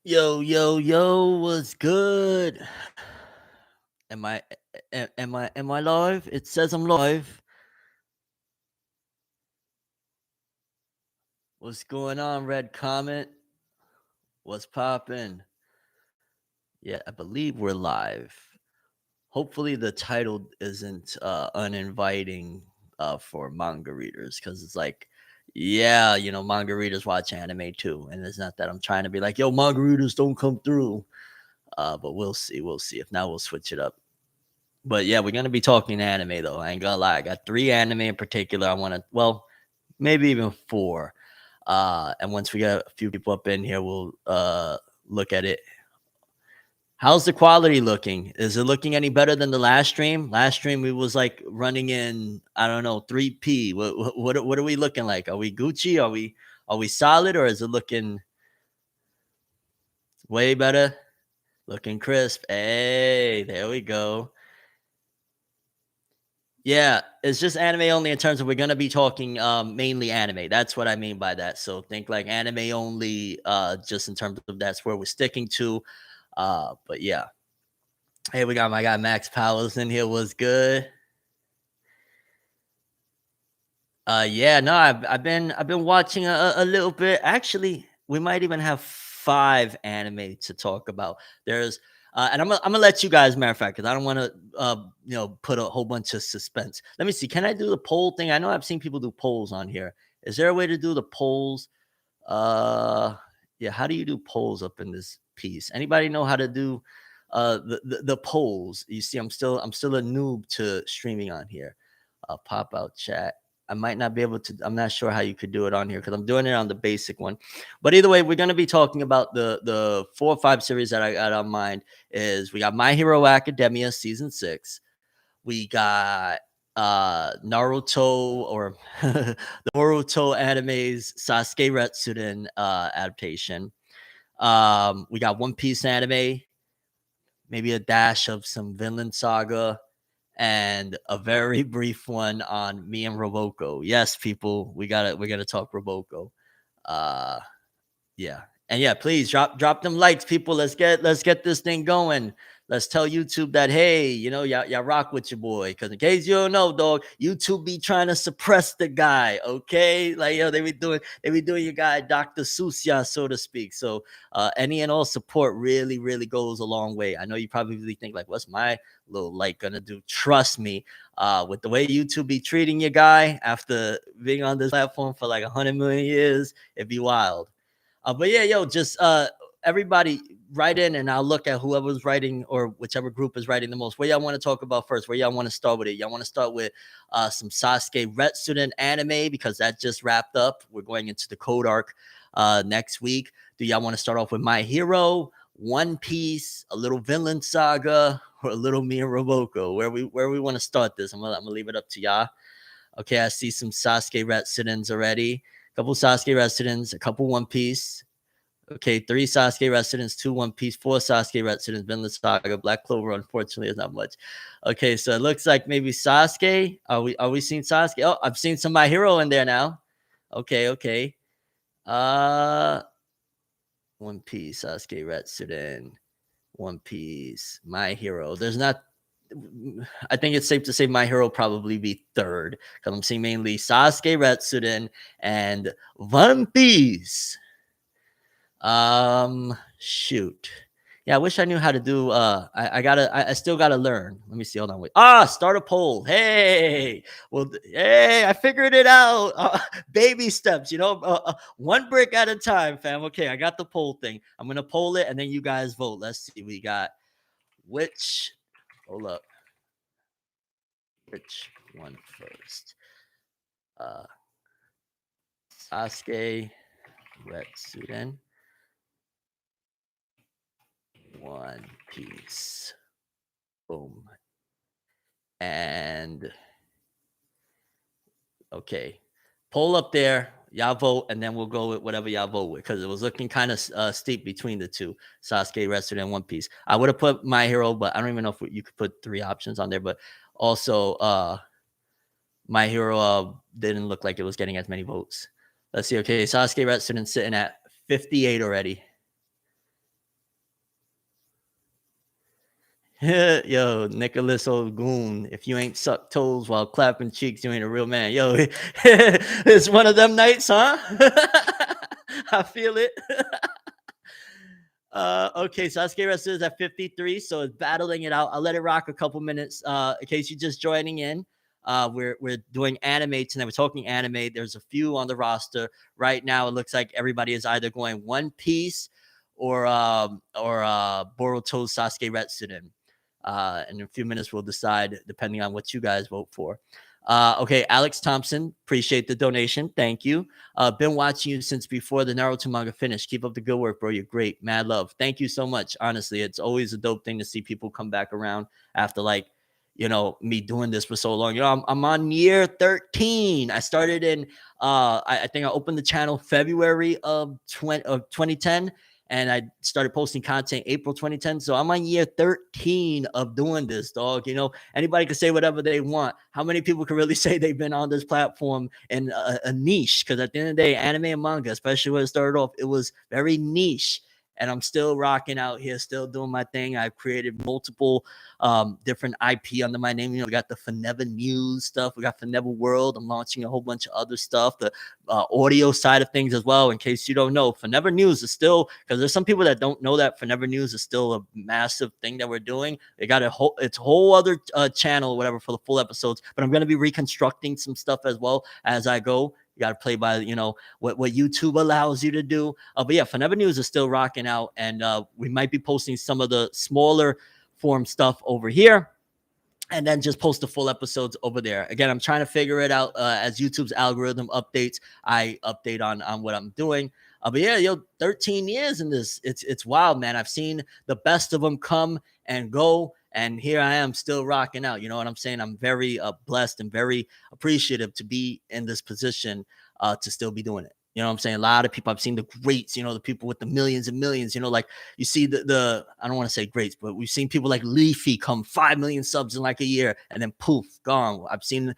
Yo, yo, yo, what's good? Am I am I live? It says I'm live. What's going on, Red Comet? What's poppin'? Yeah, I believe we're live. Hopefully the title isn't uninviting for manga readers because it's like, yeah, manga readers watch anime too. And it's not that I'm trying to be like, yo, manga readers don't come through. But we'll see. We'll see. If not, we'll switch it up. But yeah, we're gonna be talking anime though. I ain't gonna lie. I got three anime in particular. I want to, well, maybe even four. And once we get a few people up in here, we'll look at it. How's the quality looking? Is it looking any better than the last stream? Last stream we was like running in, I don't know, 3p. What are we looking like? Are we Gucci? Are we solid, or is it looking way better? Looking crisp. Hey, there we go. Yeah, it's just anime only in terms of we're gonna be talking mainly anime. That's what I mean by that. So think like anime only, just in terms of that's where we're sticking to. But yeah. Hey, we got my guy Max Powers in here. Was good. Yeah, no, I've been watching a little bit. Actually, we might even have five anime to talk about. There's and I'm gonna let you guys, matter of fact, because I don't want to put a whole bunch of suspense. Let me see. Can I do the poll thing? I know I've seen people do polls on here. Is there a way to do the polls? Uh yeah, how do you do polls up in this piece? Anybody know how to do the polls? You see, I'm still a noob to streaming on here. Pop out chat. I might not be able to. I'm not sure how you could do it on here because I'm doing it on the basic one. But either way, we're going to be talking about the 4 or 5 series that I got on mind. Is we got My Hero Academia season 6. We got Naruto, or the Naruto anime's Sasuke Retsuden adaptation. We got One Piece anime, maybe a dash of some Vinland Saga, and a very brief one on me and Roboco. Yes, people, we gotta talk Roboco. Uh yeah. And yeah, please drop them likes, people. Let's get this thing going. Let's tell YouTube that, hey, y'all rock with your boy. Cause in case you don't know, dog, YouTube be trying to suppress the guy. Okay. Like, they be doing your guy Dr. Seuss, so to speak. So any and all support really, really goes a long way. I know you probably think like, what's my little like gonna do? Trust me, with the way YouTube be treating your guy after being on this platform for like 100 million years, it'd be wild. But yeah, yo, just everybody write in, and I'll look at whoever's writing or whichever group is writing the most. Where y'all want to talk about first? Where y'all want to start with it? Y'all want to start with some Sasuke Retsuden anime because that just wrapped up. We're going into the code arc next week. Do y'all want to start off with My Hero, One Piece, a little Vinland Saga, or a little me and Roboco? Where we want to start this? I'm gonna leave it up to y'all. Okay, I see some Sasuke Retsudens already. A couple Sasuke Retsudens, a couple One Piece. Okay, 3 Sasuke Retsudens, 2 One Piece, 4 Sasuke Retsudens, Vinland Saga, Black Clover. Unfortunately, is not much. Okay, so it looks like maybe Sasuke. Are we seeing Sasuke? Oh, I've seen some My Hero in there now. Okay, okay. Uh, One Piece, Sasuke Retsuden, One Piece, My Hero. There's not. I think it's safe to say My Hero probably be third because I'm seeing mainly Sasuke Retsuden and One Piece. Shoot. Yeah, I wish I knew how to do. I still gotta learn. Let me see. Hold on. Wait. Start a poll. Hey, well, hey, I figured it out. Baby steps. One brick at a time, fam. Okay, I got the poll thing. I'm gonna poll it, and then you guys vote. Let's see. We got which. Hold up. Which one first? Uh, Sasuke Retsuden, One Piece. Boom. And okay, poll up there. Y'all vote, and then we'll go with whatever y'all vote with because it was looking kind of steep between the two, Sasuke Retsuden and One Piece. I would have put My Hero, but I don't even know if you could put 3 options on there. But also, My Hero didn't look like it was getting as many votes. Let's see. Okay, Sasuke Retsuden sitting at 58 already. Yo, Nicholas O'Goon, if you ain't suck toes while clapping cheeks, you ain't a real man. Yo, it's one of them nights, huh? I feel it. Okay, Sasuke Retsuden is at 53, so it's battling it out. I'll let it rock a couple minutes. In case you're just joining in, we're doing anime tonight. We're talking anime. There's a few on the roster right now. It looks like everybody is either going One Piece or Boruto Sasuke Retsuden. In a few minutes, we'll decide depending on what you guys vote for. Okay, Alex Thompson, appreciate the donation. Thank you. Been watching you since before the Naruto manga finished. Keep up the good work, bro. You're great. Mad love. Thank you so much. Honestly, it's always a dope thing to see people come back around after me doing this for so long. I'm on year 13. I started in I think I opened the channel February of 2010, and I started posting content April 2010. So I'm on year 13 of doing this, dog. Anybody can say whatever they want. How many people can really say they've been on this platform in a niche? Because at the end of the day, anime and manga, especially when it started off, it was very niche. And I'm still rocking out here, still doing my thing. I've created multiple different IP under my name. We got the Forever News stuff. We got ForneverWorld. I'm launching a whole bunch of other stuff. The audio side of things as well. In case you don't know, Forever News is still, because there's some people that don't know that Forever News is still a massive thing that we're doing. They got it's a whole other channel, whatever, for the full episodes. But I'm going to be reconstructing some stuff as well as I go. You got to play by, what YouTube allows you to do. But yeah, Forever News is still rocking out, and we might be posting some of the smaller form stuff over here, and then just post the full episodes over there. Again, I'm trying to figure it out as YouTube's algorithm updates. I update on what I'm doing. But yeah, 13 years in this. It's wild, man. I've seen the best of them come and go, and here I am still rocking out. You know what I'm saying? I'm very blessed and very appreciative to be in this position to still be doing it. You know what I'm saying? A lot of people, I've seen the greats, the people with the millions and millions, like you see the I don't want to say greats, but we've seen people like Leafy come 5 million subs in like a year and then poof, gone. I've seen,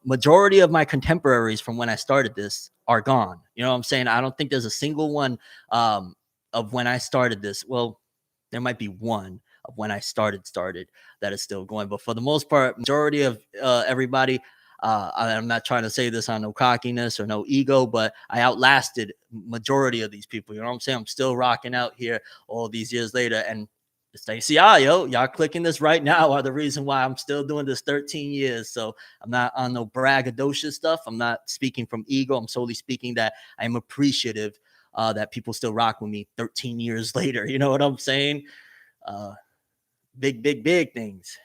majority of my contemporaries from when I started this are gone. You know what I'm saying? I don't think there's a single one of when I started this. Well, there might be one of when I started that is still going. But for the most part, majority of everybody, I'm not trying to say this on no cockiness or no ego, but I outlasted majority of these people. You know what I'm saying? I'm still rocking out here all these years later. And y'all clicking this right now are the reason why I'm still doing this 13 years. So I'm not on no braggadocious stuff. I'm not speaking from ego. I'm solely speaking that I'm appreciative that people still rock with me 13 years later. You know what I'm saying? Big things.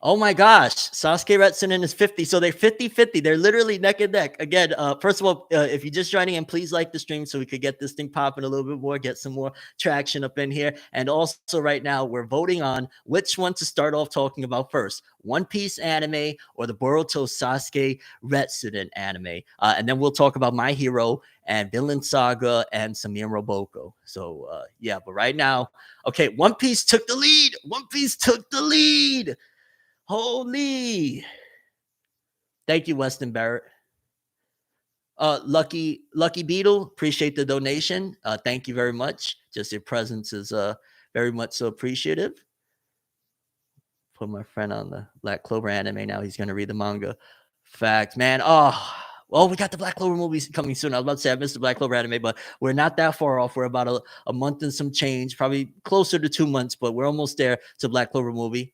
Oh my gosh, Sasuke Retsuden is 50. So they're 50-50. They're literally neck and neck. Again, first of all, if you're just joining in, please like the stream so we could get this thing popping a little bit more, get some more traction up in here. And also right now, we're voting on which one to start off talking about first. One Piece anime or the Boruto Sasuke Retsuden anime. And then we'll talk about My Hero and Vinland Saga and Samir Roboco. So yeah, but right now, okay, One Piece took the lead. One Piece took the lead. Holy. Thank you, Weston Barrett. Lucky Beetle, appreciate the donation. Thank you very much. Just your presence is very much so appreciative. Put my friend on the Black Clover anime now. He's gonna read the manga. Fact, man. Oh, well, we got the Black Clover movies coming soon. I was about to say I missed the Black Clover anime, but we're not that far off. We're about a month and some change, probably closer to 2 months, but we're almost there to Black Clover movie.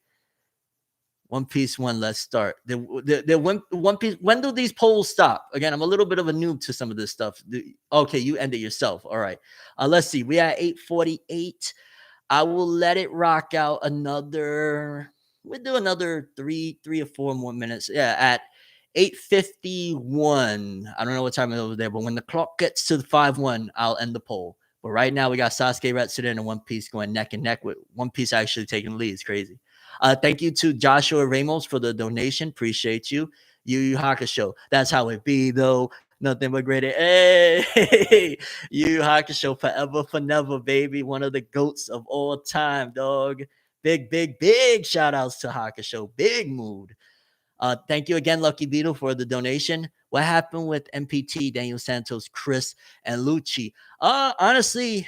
One Piece one, let's start. One Piece. When do these polls stop? Again, I'm a little bit of a noob to some of this stuff. Okay, you end it yourself. All right. Let's see. We at 8:48. I will let it rock out another. We'll do another three or four more minutes. Yeah, at 8:51. I don't know what time it is over there, but when the clock gets to the 5-1, I'll end the poll. But right now, we got Sasuke Retsuden and One Piece going neck and neck with One Piece actually taking the lead. It's crazy. Thank you to Joshua Ramos for the donation. Appreciate you. Yu Yu Hakusho. That's how it be, though. Nothing but greater. Hey, Yu Yu Hakusho, forever, for never, baby. One of the goats of all time, dog. Big shout outs to Hakusho. Big mood. Thank you again, Lucky Beetle, for the donation. What happened with MPT, Daniel Santos, Chris, and Lucci? Honestly,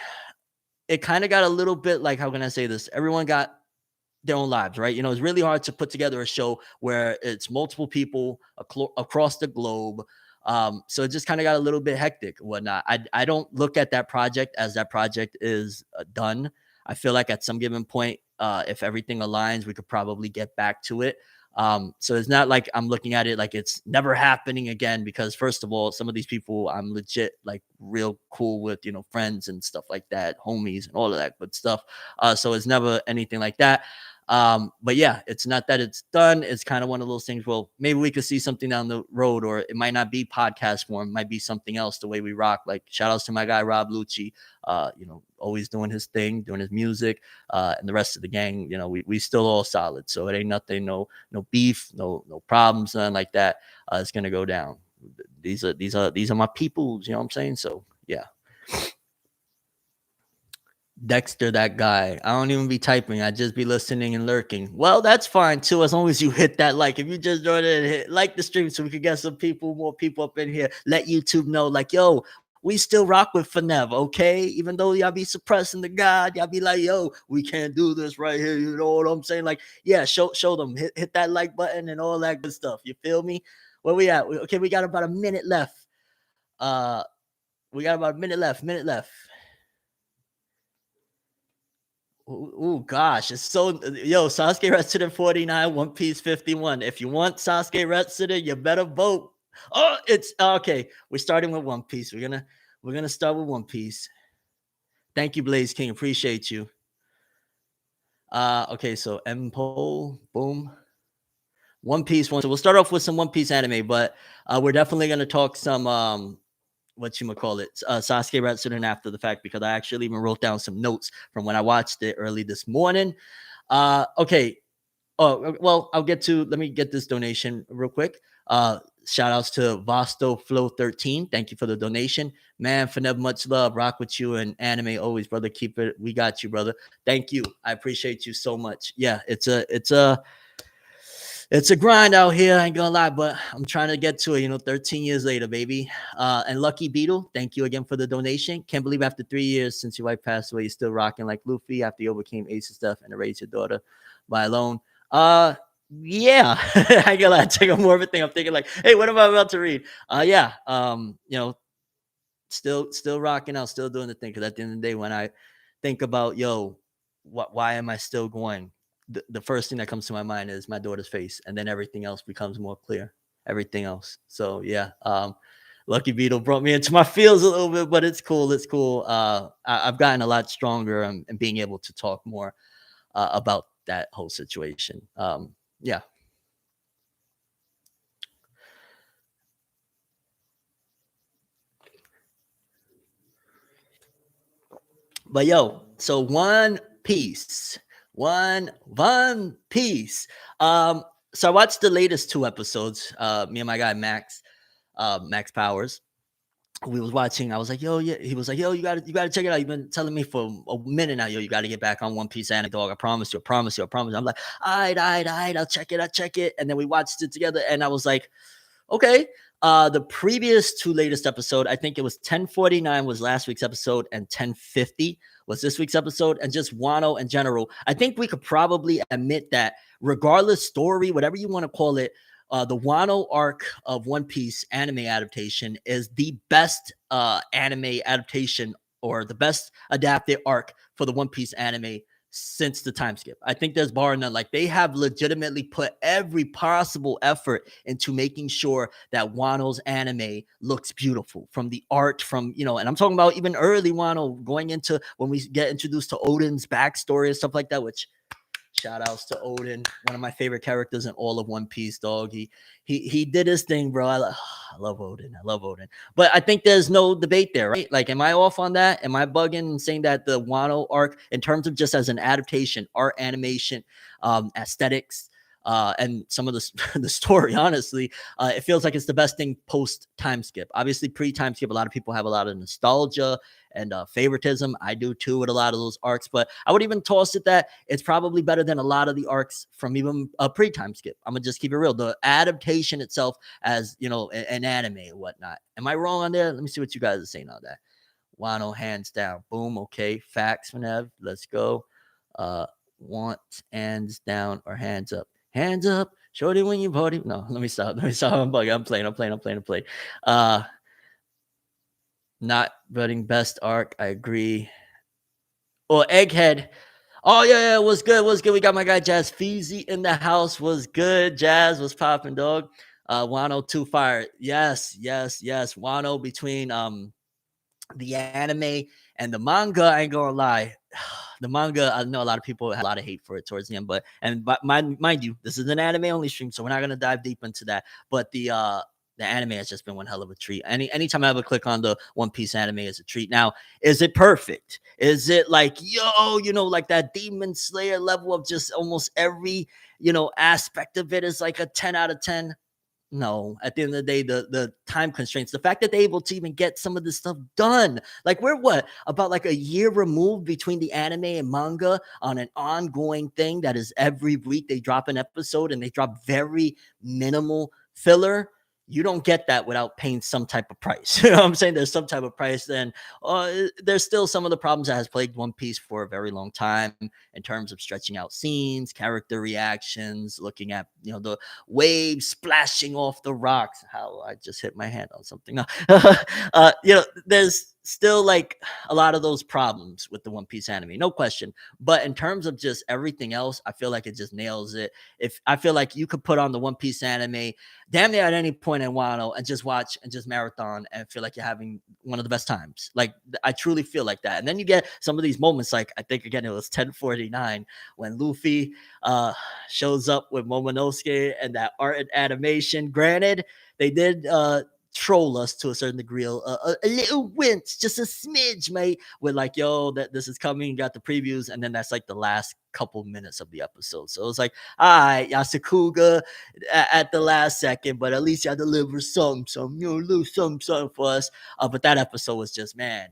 it kind of got a little bit like, how can I say this? Everyone got their own lives, right? You know, it's really hard to put together a show where it's multiple people across the globe. So it just kind of got a little bit hectic and whatnot. I don't look at that project as that project is done. I feel like at some given point, if everything aligns, we could probably get back to it. So it's not like I'm looking at it like it's never happening again, because first of all, some of these people I'm legit like real cool with, you know, friends and stuff like that, homies and all of that good stuff. So it's never anything like that. But yeah, it's not that it's done. It's kind of one of those things. Well, maybe we could see something down the road, or it might not be podcast form, it might be something else. The way we rock, like shout outs to my guy Rob Lucci, you know, always doing his thing, doing his music, and the rest of the gang. You know, we still all solid, so it ain't nothing, no beef, no problems, nothing like that. It's gonna go down. These are my peoples. You know what I'm saying? So yeah. Dexter, that guy. I don't even be typing. I just be listening and lurking. Well, that's fine too, as long as you hit that like. If you just joined in, hit like the stream so we could get some people, more people up in here. Let YouTube know, like, yo, we still rock with Fenev, okay? Even though y'all be suppressing the God, y'all be like, yo, we can't do this right here. You know what I'm saying? Like, yeah, show them. Hit that like button and all that good stuff. You feel me? Where we at? Okay, we got about a minute left. Uh, we got about a minute left. Minute left. Oh gosh, it's so yo, Sasuke Retsuden 49, One Piece 51. If you want Sasuke Retsuden, you better vote. Oh, it's okay. We're starting with One Piece. We're gonna start with One Piece. Thank you, Blaze King. Appreciate you. Okay, so M poll, boom. One Piece one. So we'll start off with some One Piece anime, but we're definitely gonna talk some what you call it, Sasuke Retsuden after the fact, because I actually even wrote down some notes from when I watched it early this morning. Okay. Oh, well, let me get this donation real quick. Shout outs to Vosto Flow 13. Thank you for the donation. Man, Fenev, much love. Rock with you and anime always, brother. Keep it. We got you, brother. Thank you. I appreciate you so much. Yeah, it's a grind out here. I ain't gonna lie, but I'm trying to get to it. 13 years later, baby. And Lucky Beetle, thank you again for the donation. Can't believe after 3 years since your wife passed away, you're still rocking like Luffy after you overcame Ace and stuff and raised your daughter by alone. Yeah, I gotta take a more of a thing. I'm thinking like, hey, what am I about to read? Yeah. Still rocking out, still doing the thing. Because at the end of the day, when I think about why am I still going? The first thing that comes to my mind is my daughter's face, and then everything else becomes more clear. Everything else. So yeah, Lucky Beetle brought me into my feels a little bit, but it's cool. It's cool. I've gotten a lot stronger and being able to talk more about that whole situation. Yeah. But yo, so One Piece. So I watched the latest two episodes. Me and my guy Max Powers. We was watching. I was like, yo, yeah. He was like, yo, you gotta check it out. You've been telling me for a minute now, yo, you gotta get back on One Piece and dog. I promise you, I promise you, I promise you. I'm like, all right, I'll check it. And then we watched it together, and I was like, okay. The previous two latest episode, I think it was 1049 was last week's episode, and 1050 was this week's episode. And just Wano in general, I think we could probably admit that regardless story, whatever you want to call it, the Wano arc of One Piece anime adaptation is the best anime adaptation, or the best adapted arc for the One Piece anime since the time skip. I think there's bar none. Like, they have legitimately put every possible effort into making sure that Wano's anime looks beautiful, from the art, and I'm talking about even early Wano, going into when we get introduced to Odin's backstory and stuff like that, which shout outs to Odin, one of my favorite characters in all of One Piece, dog. He did his thing, bro. I love Odin. I love Odin. But I think there's no debate there, right? Like, am I off on that? Am I bugging and saying that the Wano arc, in terms of just as an adaptation, art, animation, aesthetics, and some of the the story, honestly, it feels like it's the best thing post time skip. Obviously, pre time skip, a lot of people have a lot of nostalgia and favoritism. I do too with a lot of those arcs, but I would even toss it that it's probably better than a lot of the arcs from even a pre-time skip. I'm gonna just keep it real. The adaptation itself, as an anime and whatnot. Am I wrong on there? Let me see what you guys are saying on that. Wano, hands down. Boom. Okay. Facts, Nev. Let's go. want hands down or hands up. Hands up, shorty when you party. No, let me stop. Let me stop. I'm bugging. I'm playing. Uh, not voting best arc. I agree. Or Egghead. Oh yeah, was good. Was good. We got my guy Jazz Feezy in the house. Was good. Jazz was popping, dog. Wano 2 fire. Yes. Wano between the anime and the manga. I ain't gonna lie. The manga, I know a lot of people have a lot of hate for it towards the end, but mind you, this is an anime only stream, so we're not gonna dive deep into that. But the anime has just been one hell of a treat. Anytime I ever click on the One Piece anime is a treat. Now, is it perfect? Is it like, like that Demon Slayer level of just almost every, aspect of it is like a 10 out of 10? No, at the end of the day, the time constraints, the fact that they're able to even get some of this stuff done. Like we're what about like a year removed between the anime and manga on an ongoing thing that is every week they drop an episode and they drop very minimal filler. You don't get that without paying some type of price. You know what I'm saying? There's some type of price. Then there's still some of the problems that has plagued One Piece for a very long time in terms of stretching out scenes, character reactions, looking at the waves splashing off the rocks. How I just hit my hand on something. There's still like a lot of those problems with the One Piece anime, no question. But in terms of just everything else, I feel like it just nails it. If I feel like you could put on the One Piece anime damn near at any point in Wano and just watch and just marathon and feel like you're having one of the best times. Like I truly feel like that. And then you get some of these moments, like I think again it was 10:49 when Luffy shows up with Momonosuke and that art and animation. Granted, they did troll us to a certain degree, a little wince, just a smidge, mate. With like, yo, that this is coming, got the previews, and then that's like the last couple minutes of the episode. So it's like, all right, Yasukuga at the last second, but at least y'all deliver some, lose something for us. But that episode was just, man.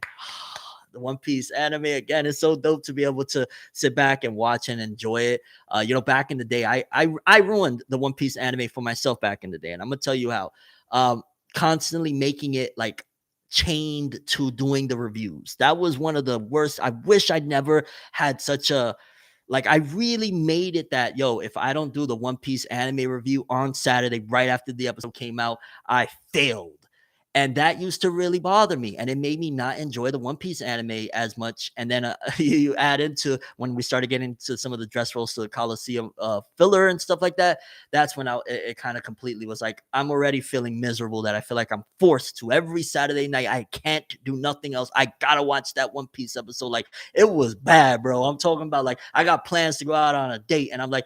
The One Piece anime again is so dope to be able to sit back and watch and enjoy it. Back in the day, I ruined the One Piece anime for myself back in the day, and I'm gonna tell you how. Constantly making it like chained to doing the reviews. That was one of the worst. I wish I'd never had such a like I really made it that if I don't do the One Piece anime review on Saturday right after the episode came out, I failed. And that used to really bother me. And it made me not enjoy the One Piece anime as much. And then you add into when we started getting into some of the dress rolls to the Coliseum filler and stuff like that. That's when it kind of completely was like, I'm already feeling miserable that I feel like I'm forced to every Saturday night. I can't do nothing else. I got to watch that One Piece episode. Like it was bad, bro. I'm talking about like I got plans to go out on a date and I'm like,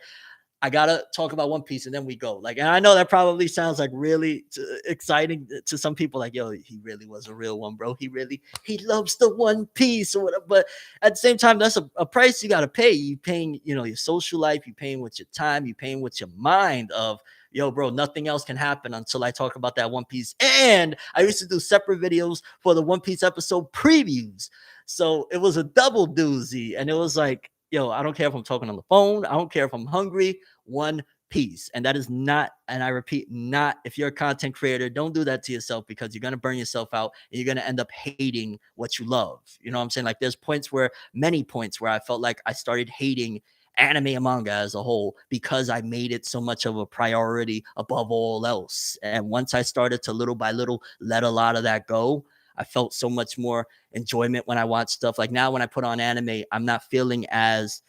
I gotta talk about One Piece and then we go. Like, and I know that probably sounds like really exciting to some people. Like, yo, he really was a real one, bro. He loves the One Piece or whatever. But at the same time, that's a price you gotta pay. You paying, your social life. You paying with your time. You paying with your mind. Of yo, bro, nothing else can happen until I talk about that One Piece. And I used to do separate videos for the One Piece episode previews. So it was a double doozy, and it was like, yo, I don't care if I'm talking on the phone. I don't care if I'm hungry. One Piece. And that is not, and I repeat, not if you're a content creator, don't do that to yourself because you're going to burn yourself out and you're going to end up hating what you love. You know what I'm saying? Like there's many points where I felt like I started hating anime and manga as a whole because I made it so much of a priority above all else. And once I started to little by little let a lot of that go, I felt so much more enjoyment when I watch stuff. Like now when I put on anime, I'm not feeling as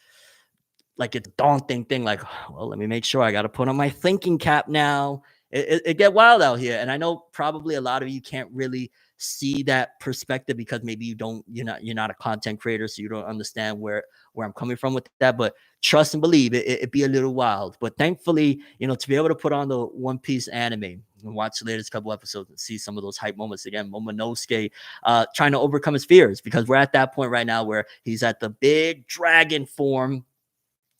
like it's a daunting thing. Like, well, let me make sure I got to put on my thinking cap now. It get wild out here. And I know probably a lot of you can't really see that perspective because maybe you're not a content creator. So you don't understand where I'm coming from with that, but trust and believe it be a little wild. But thankfully, to be able to put on the One Piece anime and watch the latest couple episodes and see some of those hype moments again, Momonosuke trying to overcome his fears because we're at that point right now where he's at the big dragon form,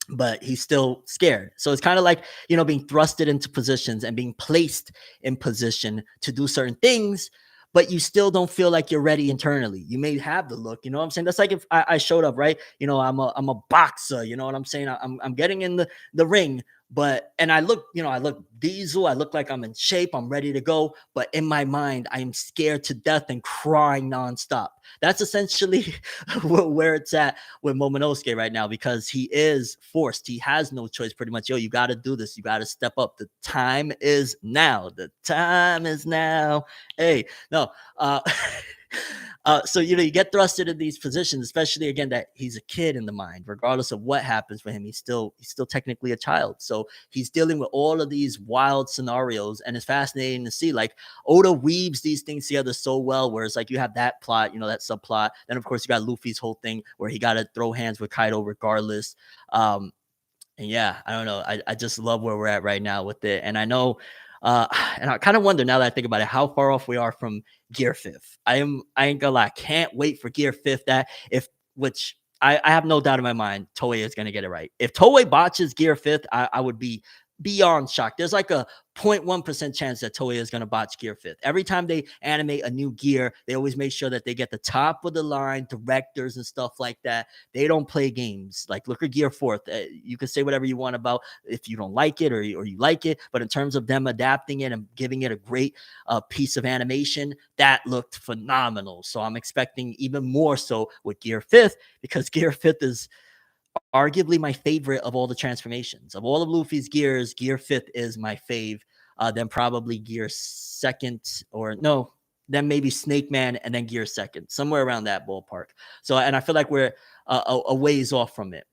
but he's still scared. So it's kind of like, being thrusted into positions and being placed in position to do certain things, but you still don't feel like you're ready internally. You may have the look, you know what I'm saying? That's like if I showed up, right? I'm a boxer, you know what I'm saying? I'm getting in the ring, But and I look, I look diesel, I look like I'm in shape, I'm ready to go, but in my mind I am scared to death and crying nonstop. That's essentially where it's at with Momonosuke right now, because he is forced, he has no choice pretty much. Yo, you got to do this, you got to step up, the time is now, the time is now. Hey, no, so you get thrusted in these positions, especially again that he's a kid in the mind. Regardless of what happens for him, he's still technically a child. So he's dealing with all of these wild scenarios, and it's fascinating to see. Like Oda weaves these things together so well. Whereas like you have that plot, that subplot. Then of course you got Luffy's whole thing where he got to throw hands with Kaido regardless. And yeah, I don't know. I just love where we're at right now with it. And I know, and I kind of wonder now that I think about it, how far off we are from Gear Fifth. I ain't gonna lie, can't wait for Gear Fifth. That if which I have no doubt in my mind, Toei is gonna get it right. If Toei botches Gear Fifth, I would be beyond shocked. There's like a 0.1% chance that Toei is gonna botch Gear Fifth. Every time they animate a new gear, they always make sure that they get the top of the line directors and stuff like that. They don't play games. Like look at Gear Fourth. You can say whatever you want about if you don't like it or you like it, but in terms of them adapting it and giving it a great piece of animation, that looked phenomenal. So I'm expecting even more so with Gear Fifth, because Gear Fifth is arguably my favorite of all the transformations. Of all of Luffy's gears, Gear Fifth is my fave. Then probably Gear Second, or no, then maybe Snake Man, and then Gear Second, somewhere around that ballpark. So, and I feel like we're a ways off from it.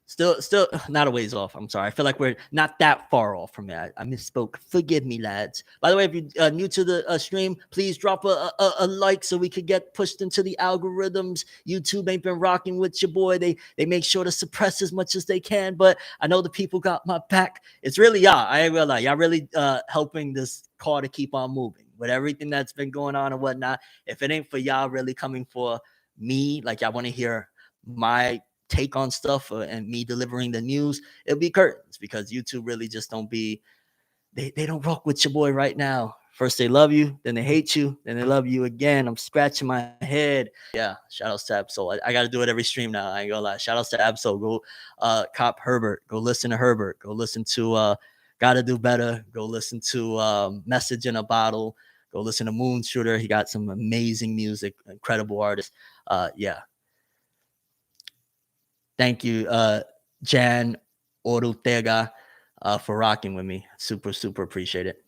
Still not a ways off. I'm sorry. I feel like we're not that far off from it. I misspoke. Forgive me, lads. By the way, if you're new to the stream, please drop a like so we could get pushed into the algorithms. YouTube ain't been rocking with your boy. They make sure to suppress as much as they can, but I know the people got my back. It's really y'all. I ain't realize y'all really helping this car to keep on moving with everything that's been going on and whatnot. If it ain't for y'all really coming for me, like y'all want to hear my take on stuff and me delivering the news, it'll be curtains, because YouTube really just don't be, they don't rock with your boy right now. First they love you, then they hate you, then they love you again. I'm scratching my head. Yeah, shout outs to Absol. I got to do it every stream now. I ain't gonna lie. Shout outs to Absol. Go cop Herbert. Go listen to Herbert. Go listen to Gotta Do Better. Go listen to Message in a Bottle. Go listen to Moon Shooter. He got some amazing music, incredible artists. Yeah, thank you, Jan Orutega, for rocking with me. Super, super appreciate it.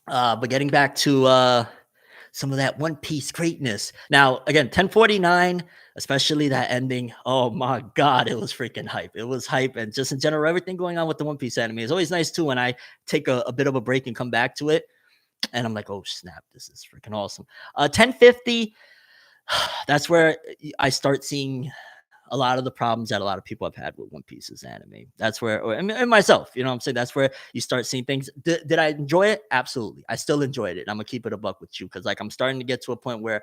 But getting back to some of that One Piece greatness. Now, again, 1049, especially that ending. Oh my God, it was freaking hype. It was hype. And just in general, everything going on with the One Piece anime is always nice too when I take a bit of a break and come back to it. And I'm like, oh snap, this is freaking awesome. 1050, that's where I start seeing a lot of the problems that a lot of people have had with One Piece's anime. That's where, and myself, what I'm saying, that's where you start seeing things. Did I enjoy it? Absolutely. I still enjoyed it. I'm gonna keep it a buck with you, because like I'm starting to get to a point where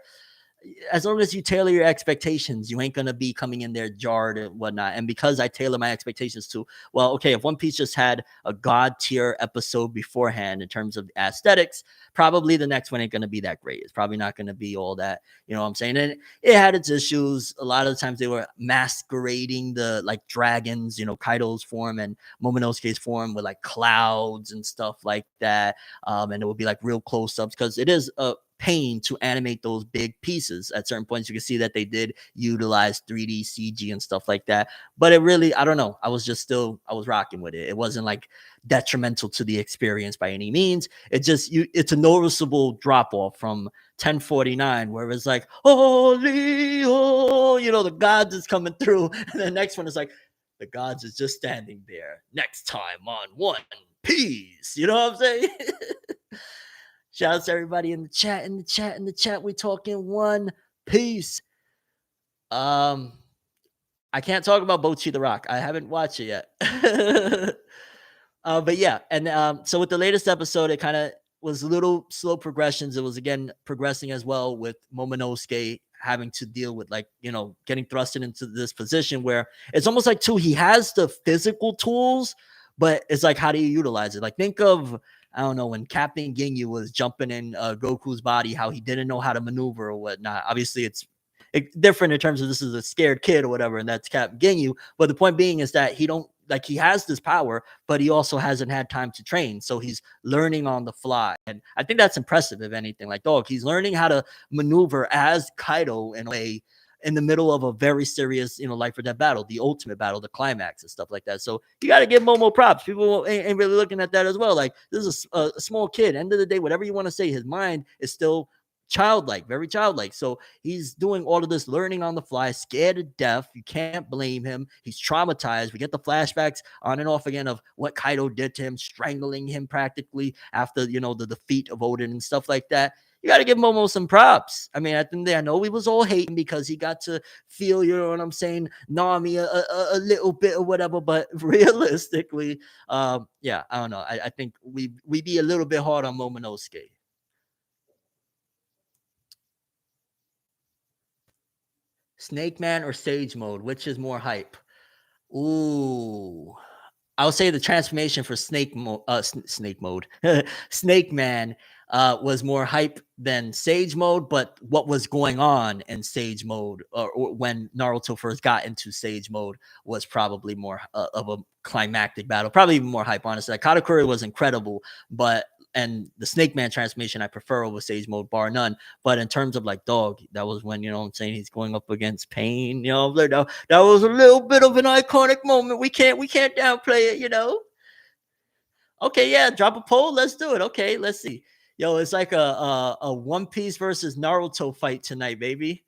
as long as you tailor your expectations, you ain't gonna be coming in there jarred and whatnot. And because I tailor my expectations to, well, okay, if One Piece just had a god tier episode beforehand in terms of aesthetics, probably the next one ain't gonna be that great. It's probably not gonna be all that, you know what I'm saying? And it had its issues. A lot of the times they were masquerading the like dragons, Kaido's form and Momonosuke's form with like clouds and stuff like that. And it would be like real close ups, because it is a pain to animate those big pieces. At certain points you can see that they did utilize 3D CG and stuff like that, but it really, I don't know, I was rocking with it. It wasn't like detrimental to the experience by any means. It's a noticeable drop off from 1049, where it's like, holy, the gods is coming through, and the next one is like, the gods is just standing there. Next time on One Piece, you know what I'm saying? Shout out to everybody in the chat. We talking One Piece. I can't talk about Bochi the Rock. I haven't watched it yet. But yeah, and so with the latest episode, it kind of was a little slow progressions. It was again progressing as well with Momonosuke having to deal with getting thrusted into this position where it's almost like he has the physical tools, but it's like, how do you utilize it? Like think of, I don't know, when Captain Ginyu was jumping in Goku's body, how he didn't know how to maneuver or whatnot. Obviously, it's different in terms of this is a scared kid or whatever, and that's Captain Ginyu. But the point being is that he don't like he has this power, but he also hasn't had time to train. So he's learning on the fly. And I think that's impressive, if anything. Like, dog, he's learning how to maneuver as Kaido in a way in the middle of a very serious, life or death battle, the ultimate battle, the climax and stuff like that. So you got to give Momo props. People ain't really looking at that as well. Like, this is a small kid. End of the day, whatever you want to say, his mind is still childlike, very childlike. So he's doing all of this learning on the fly, scared to death. You can't blame him. He's traumatized. We get the flashbacks on and off again of what Kaido did to him, strangling him practically after, the defeat of Odin and stuff like that. You got to give Momo some props. I mean, I know we was all hating because he got to feel, you know what I'm saying, Nami a little bit or whatever. But realistically, yeah, I don't know. I think we be a little bit hard on Momonosuke. Snake Man or Sage Mode, which is more hype? Ooh, I would say the transformation for Snake Mode, Snake Man, was more hype than Sage Mode. But what was going on in Sage Mode, or when Naruto first got into Sage Mode, was probably more of a climactic battle, probably even more hype. Honestly, like, Katakuri was incredible, but and the Snake Man transformation I prefer over Sage Mode, bar none. But in terms of, like, dog, that was when, what I'm saying, he's going up against Pain. Like, that was a little bit of an iconic moment. We can't downplay it. Okay, yeah, drop a poll. Let's do it. Okay, let's see. Yo, it's like a One Piece versus Naruto fight tonight, baby.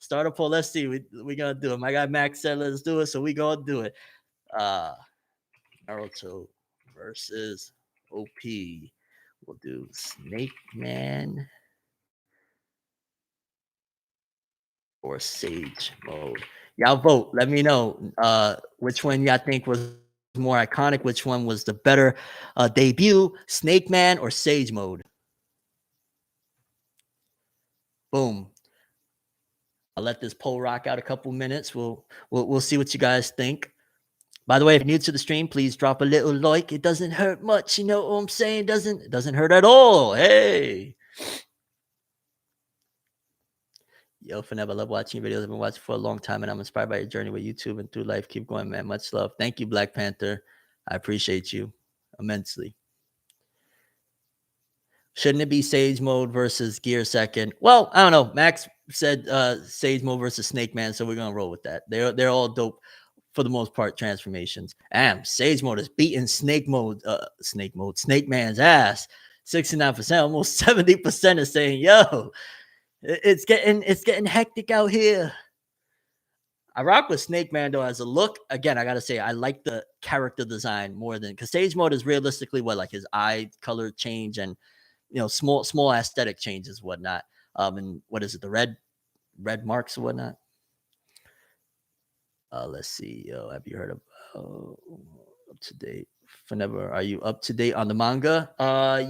Start a poll. Let's see. We gonna do it. My guy Max said let's do it, so we gonna do it. Uh Naruto versus OP. We'll do Snake Man or Sage Mode. Y'all vote. Let me know which one y'all think was more iconic, which one was the better debut, Snake Man or Sage Mode. Boom. I'll let this poll rock out a couple minutes. We'll see what you guys think. By the way, if you're new to the stream, please drop a little like. It doesn't hurt much. You know what I'm saying? It doesn't hurt at all. Hey. Yo, Fineb, I love watching your videos. I've been watching for a long time, and I'm inspired by your journey with YouTube and through life. Keep going, man. Much love. Thank you, Black Panther. I appreciate you immensely. Shouldn't it be Sage Mode versus Gear Second? Well, I don't know. Max said Sage Mode versus Snake Man, so we're gonna roll with that. They're all dope for the most part transformations. Sage Mode is beating Snake Man's ass. 69%, almost 70% is saying, yo, it's getting hectic out here. I rock with Snake Man though as a look. Again, I gotta say, I like the character design more than, because Sage Mode is realistically what, like, his eye color change and small aesthetic changes, whatnot. And what is it, the red marks or whatnot? Let's see. Have you heard of up to date? Whenever are you up to date on the manga?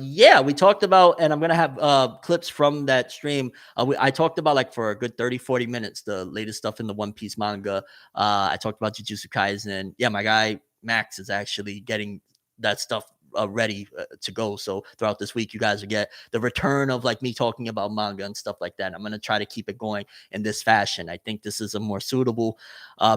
Yeah, we talked about, and I'm gonna have clips from that stream. I talked about, like, for a good 30-40 minutes, the latest stuff in the One Piece manga. I talked about Jujutsu Kaisen. Yeah, my guy Max is actually getting that stuff ready to go. So throughout this week, you guys will get the return of, like, me talking about manga and stuff like that. I'm going to try to keep it going in this fashion. I think this is a more suitable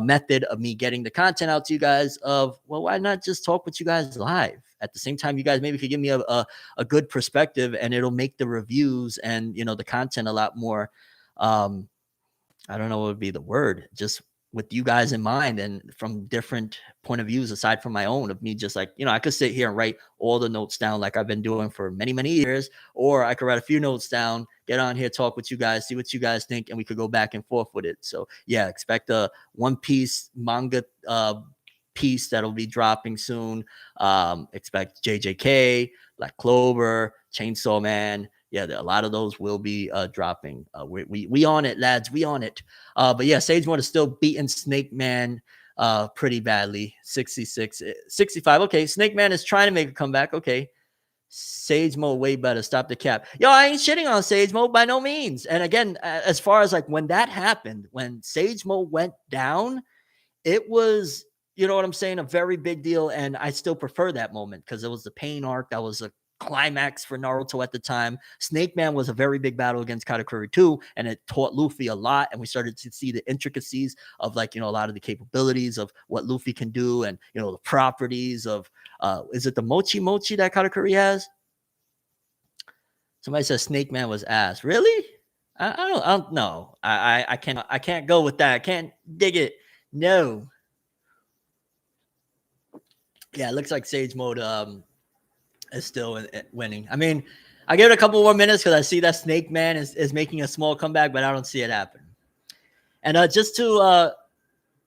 method of me getting the content out to you guys of, well, why not just talk with you guys live? At the same time, you guys maybe could give me a good perspective, and it'll make the reviews and, the content a lot more, I don't know what would be the word, just with you guys in mind and from different point of views aside from my own, of me just, like, I could sit here and write all the notes down like I've been doing for many, many years, or I could write a few notes down, get on here, talk with you guys, see what you guys think, and we could go back and forth with it. So yeah, expect a One Piece manga piece that'll be dropping soon. Expect JJK, Black Clover, Chainsaw Man. Yeah, a lot of those will be dropping. We on it, lads. We on it. But yeah, Sage Mode is still beating Snake Man pretty badly. 66, 65. Okay, Snake Man is trying to make a comeback. Okay. Sage Mode way better. Stop the cap. Yo, I ain't shitting on Sage Mode by no means. And again, as far as, like, when that happened, when Sage Mode went down, it was, you know what I'm saying, a very big deal. And I still prefer that moment because it was the Pain arc. That was a climax for Naruto at the time. Snake Man was a very big battle against Katakuri too, and it taught Luffy a lot. And we started to see the intricacies of like, a lot of the capabilities of what Luffy can do, and the properties of is it the Mochi Mochi that Katakuri has? Somebody says Snake Man was ass. Really? I don't know. I can't go with that. I can't dig it. No. Yeah, it looks like Sage Mode is still winning. I mean, I give it a couple more minutes because I see that Snake Man is making a small comeback, but I don't see it happen. And just to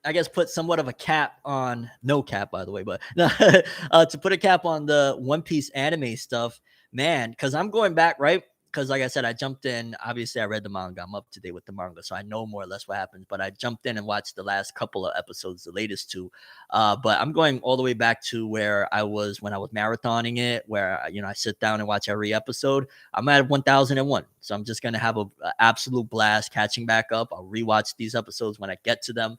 I guess put somewhat of a cap on, no cap by the way, but to put a cap on the One Piece anime stuff, man, because I'm going back, right? Because like I said, I jumped in. Obviously, I read the manga. I'm up to date with the manga, so I know more or less what happens. But I jumped in and watched the last couple of episodes, the latest two. But I'm going all the way back to where I was when I was marathoning it, where I sit down and watch every episode. I'm at 1001, so I'm just gonna have a absolute blast catching back up. I'll rewatch these episodes when I get to them.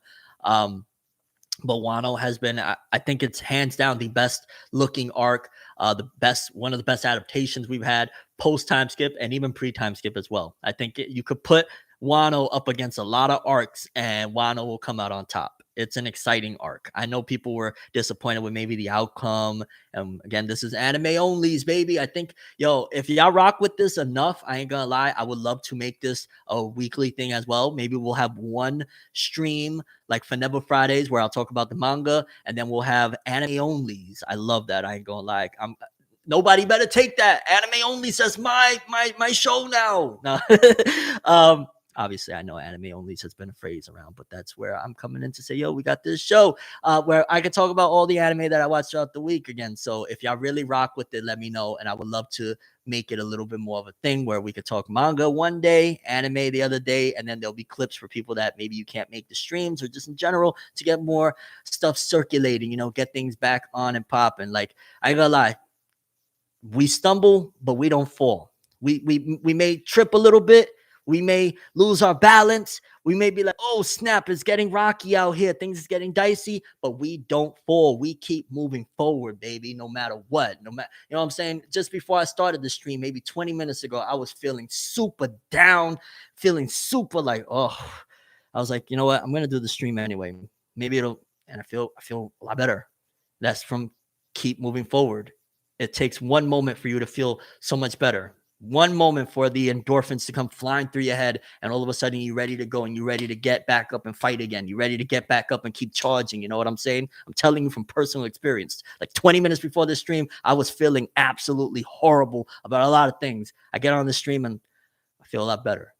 But Wano has been, I think it's hands down the best looking arc, one of the best adaptations we've had post time skip and even pre time skip as well. I think you could put Wano up against a lot of arcs and Wano will come out on top. It's an exciting arc. I know people were disappointed with maybe the outcome. Again, this is anime onlys, baby. I think, if y'all rock with this enough, I ain't gonna lie, I would love to make this a weekly thing as well. Maybe we'll have one stream like Forever Fridays where I'll talk about the manga, and then we'll have anime onlys. I love that. I ain't gonna lie. Nobody better take that. Anime only says my show now. No. Obviously, I know anime only has been a phrase around, but that's where I'm coming in to say, we got this show where I can talk about all the anime that I watched throughout the week again. So if y'all really rock with it, let me know. And I would love to make it a little bit more of a thing where we could talk manga one day, anime the other day, and then there'll be clips for people that maybe you can't make the streams or just in general to get more stuff circulating, get things back on and popping. Like, I ain't gonna lie, we stumble, but we don't fall. We may trip a little bit. We may lose our balance. We may be like, oh, snap, it's getting rocky out here. Things is getting dicey, but we don't fall. We keep moving forward, baby, no matter what. No matter, what I'm saying? Just before I started the stream, maybe 20 minutes ago, I was feeling super down, feeling super like, oh, I was like, you know what? I'm going to do the stream anyway. Maybe and I feel a lot better. That's from keep moving forward. It takes one moment for you to feel so much better. One moment for the endorphins to come flying through your head, and all of a sudden you're ready to go and you're ready to get back up and fight again. You're ready to get back up and keep charging. You know what I'm saying? I'm telling you from personal experience. Like 20 minutes before the stream, I was feeling absolutely horrible about a lot of things. I get on the stream and I feel a lot better.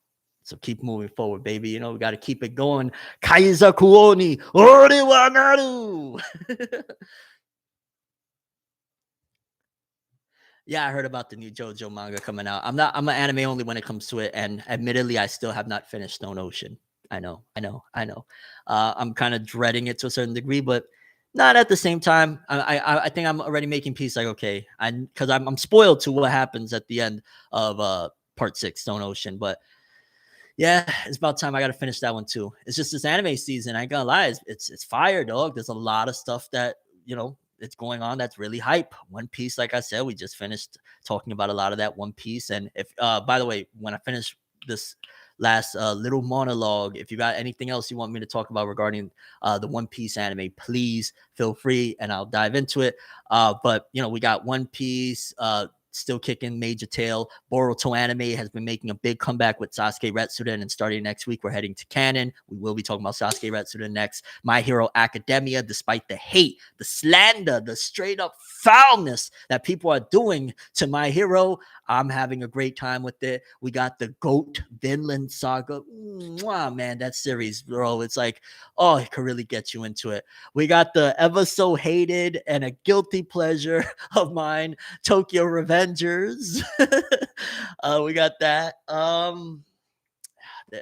So keep moving forward, baby. We got to keep it going. Kaiza kuoni, ore wa naru. Yeah, I heard about the new JoJo manga coming out. I'm an anime only when it comes to it, and admittedly, I still have not finished Stone Ocean. I know. I'm kind of dreading it to a certain degree, but not at the same time. I think I'm already making peace. Like, okay, because I'm spoiled to what happens at the end of part 6, Stone Ocean. But yeah, it's about time I got to finish that one too. It's just this anime season. I ain't gonna lie, it's fire, dog. There's a lot of stuff that it's going on that's really hype. One Piece, like I said, we just finished talking about a lot of that One Piece. And if by the way, when I finish this last little monologue, if you got anything else you want me to talk about regarding the One Piece anime, please feel free and I'll dive into it. But we got One Piece still kicking major tail. Boruto anime has been making a big comeback with Sasuke Retsuden, and starting next week, we're heading to canon. We will be talking about Sasuke Retsuden next. My Hero Academia, despite the hate, the slander, the straight up foulness that people are doing to My Hero, I'm having a great time with it. We got the GOAT Vinland Saga. Mwah, man, that series, bro. It's like, oh, it could really get you into it. We got the ever so hated and a guilty pleasure of mine, Tokyo Revengers. We got that. I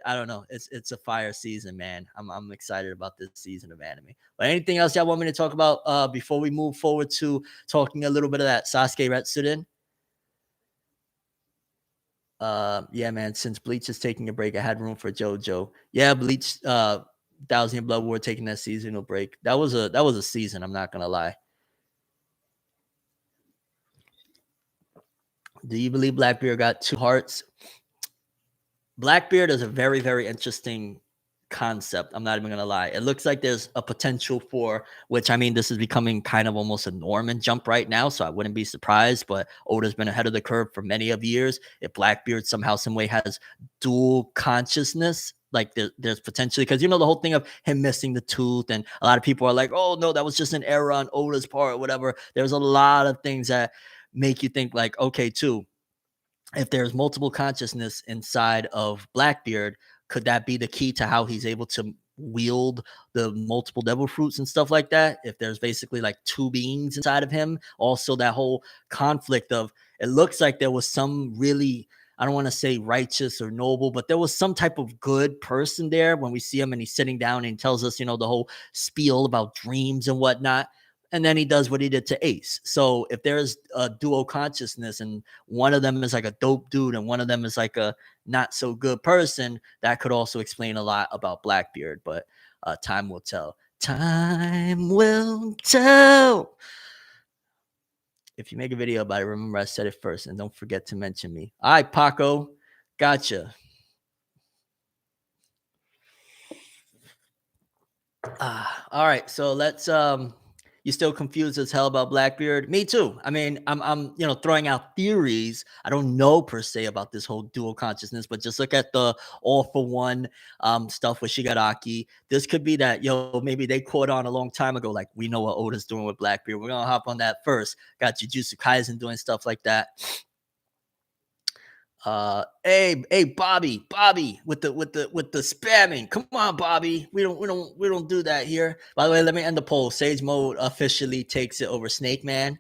don't know. It's a fire season, man. I'm excited about this season of anime. But anything else y'all want me to talk about before we move forward to talking a little bit of that Sasuke Retsuden? Yeah, man. Since Bleach is taking a break, I had room for JoJo. Yeah, Bleach, Thousand Year Blood War taking that seasonal break. That was a season. I'm not gonna lie. Do you believe Blackbeard got two hearts? Blackbeard is a very, very interesting concept. I'm not even gonna lie. It looks like there's a potential for, which I mean, this is becoming kind of almost a Norman jump right now, so I wouldn't be surprised. But Oda's been ahead of the curve for many of years. If Blackbeard somehow, some way has dual consciousness, like there's potentially, because you know the whole thing of him missing the tooth, and a lot of people are like, "Oh no, that was just an error on Oda's part," or whatever. There's a lot of things that make you think like, okay, too, if there's multiple consciousness inside of Blackbeard, could that be the key to how he's able to wield the multiple devil fruits and stuff like that? If there's basically like two beings inside of him, also that whole conflict of, it looks like there was some really, I don't want to say righteous or noble, but there was some type of good person there when we see him and he's sitting down and he tells us, you know, the whole spiel about dreams and whatnot. And then he does what he did to Ace. So if there's a dual consciousness and one of them is like a dope dude and one of them is like a not so good person, that could also explain a lot about Blackbeard. But time will tell. Time will tell. If you make a video about it, remember I said it first, and don't forget to mention me. All right, Paco, gotcha. All right, so let's you still confused as hell about Blackbeard? Me too. I mean, I'm you know, throwing out theories. I don't know per se about this whole dual consciousness, but just look at the all for one stuff with Shigaraki. This could be that, yo, maybe they caught on a long time ago, like we know what Oda's doing with Blackbeard. We're gonna hop on that first. Got Jujutsu Kaisen doing stuff like that. Hey, Bobby, with the spamming. Come on, Bobby. We don't do that here. By the way, let me end the poll. Sage Mode officially takes it over Snake Man.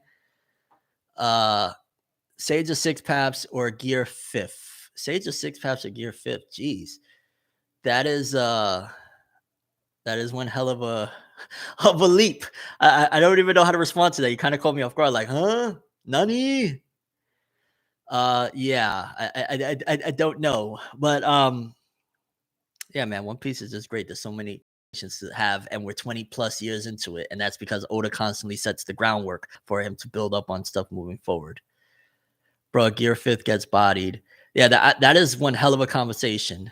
Sage of Six Paps or Gear Fifth. Sage of Six Paps or Gear Fifth. Jeez, that is one hell of a of a leap. I don't even know how to respond to that. You kind of caught me off guard, like, huh? Nani? Yeah, I don't know, but yeah, man, One Piece is just great. There's so many to have, and we're 20 plus years into it, and that's because Oda constantly sets the groundwork for him to build up on stuff moving forward. Bro, Gear Fifth gets bodied. Yeah, that is one hell of a conversation.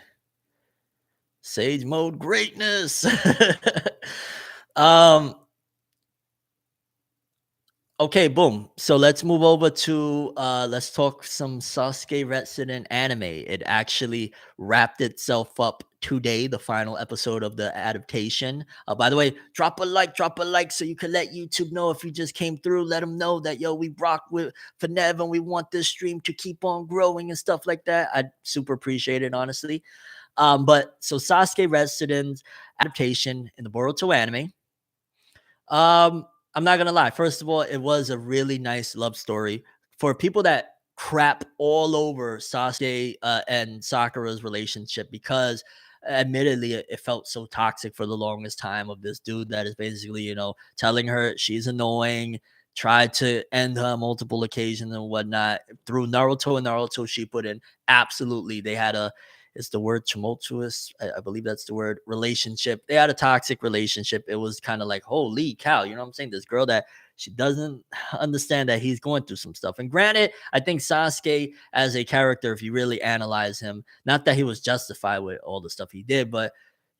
Sage Mode greatness. um Okay, boom. So let's move over to let's talk some Sasuke Retsuden anime. It actually wrapped itself up today, the final episode of the adaptation. By the way, drop a like so you can let YouTube know if you just came through. Let them know that yo, we rock with ForneverWorld and we want this stream to keep on growing and stuff like that. I'd super appreciate it, honestly. But so Sasuke Retsuden's adaptation in the Boruto anime. I'm not gonna lie. First of all, it was a really nice love story for people that crap all over Sasuke and Sakura's relationship because, admittedly, it felt so toxic for the longest time. Of this dude that is basically, you know, telling her she's annoying, tried to end her on multiple occasions and whatnot. Through Naruto and Naruto Shippuden, absolutely, they had a, is the word tumultuous? I believe that's the word, relationship. They had a toxic relationship. It was kind of like, holy cow, you know what I'm saying? This girl that she doesn't understand that he's going through some stuff. And granted, I think Sasuke as a character, if you really analyze him, not that he was justified with all the stuff he did, but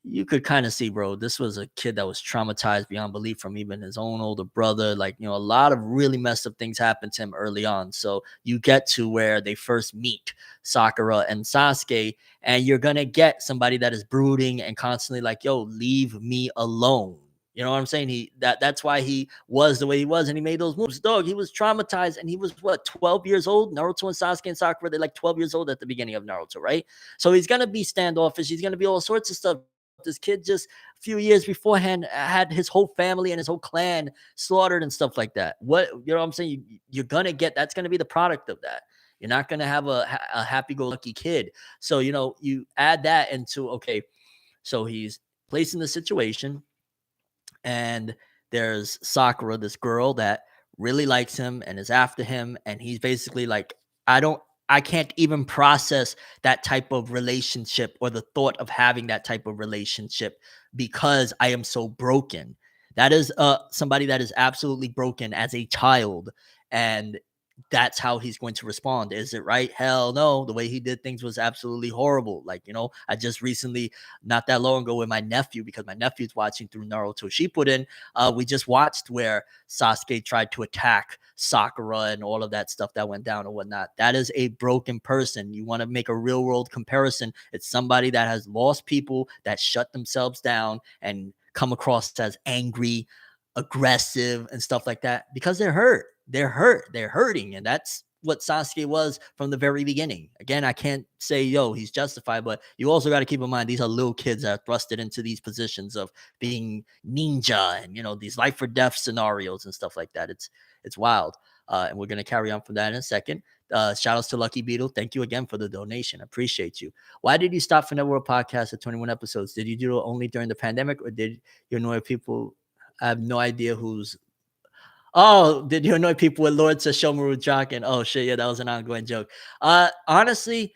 you could kind of see, bro, this was a kid that was traumatized beyond belief from even his own older brother. Like, you know, a lot of really messed up things happened to him early on. So you get to where they first meet Sakura and Sasuke, and you're going to get somebody that is brooding and constantly like, yo, leave me alone. You know what I'm saying? That's why he was the way he was, and he made those moves. Dog, he was traumatized, and he was what, 12 years old? Naruto and Sasuke and Sakura, they're like 12 years old at the beginning of Naruto, right? So he's gonna be standoffish. He's gonna be all sorts of stuff. This kid just a few years beforehand had his whole family and his whole clan slaughtered and stuff like that. What, you know what I'm saying? You're gonna get, that's gonna be the product of that. You're not gonna have a happy-go-lucky kid. So you know, you add that into, okay, so he's placed in the situation, and there's Sakura, this girl that really likes him and is after him, and he's basically like, I can't even process that type of relationship or the thought of having that type of relationship because I am so broken. That is somebody that is absolutely broken as a child, and that's how he's going to respond. Is it right? Hell no. The way he did things was absolutely horrible. Like, I just recently, not that long ago, with my nephew, because my nephew's watching through Naruto Shippuden, we just watched where Sasuke tried to attack Sakura and all of that stuff that went down and whatnot. That is a broken person. You want to make a real world comparison. It's somebody that has lost people, that shut themselves down and come across as angry, aggressive, and stuff like that, because they're hurt. They're hurting. And that's what Sasuke was from the very beginning. Again, I can't say, he's justified, but you also got to keep in mind, these are little kids that are thrusted into these positions of being ninja and, these life or death scenarios and stuff like that. It's wild. And we're going to carry on from that in a second. Shout outs to Lucky Beetle. Thank you again for the donation. Appreciate you. Why did you stop ForneverWorld podcast at 21 episodes? Did you do it only during the pandemic, or did you annoy people? I have no idea who's. Oh, did you annoy people with Lord Sesshomaru Jock? And oh shit, yeah, that was an ongoing joke. Honestly,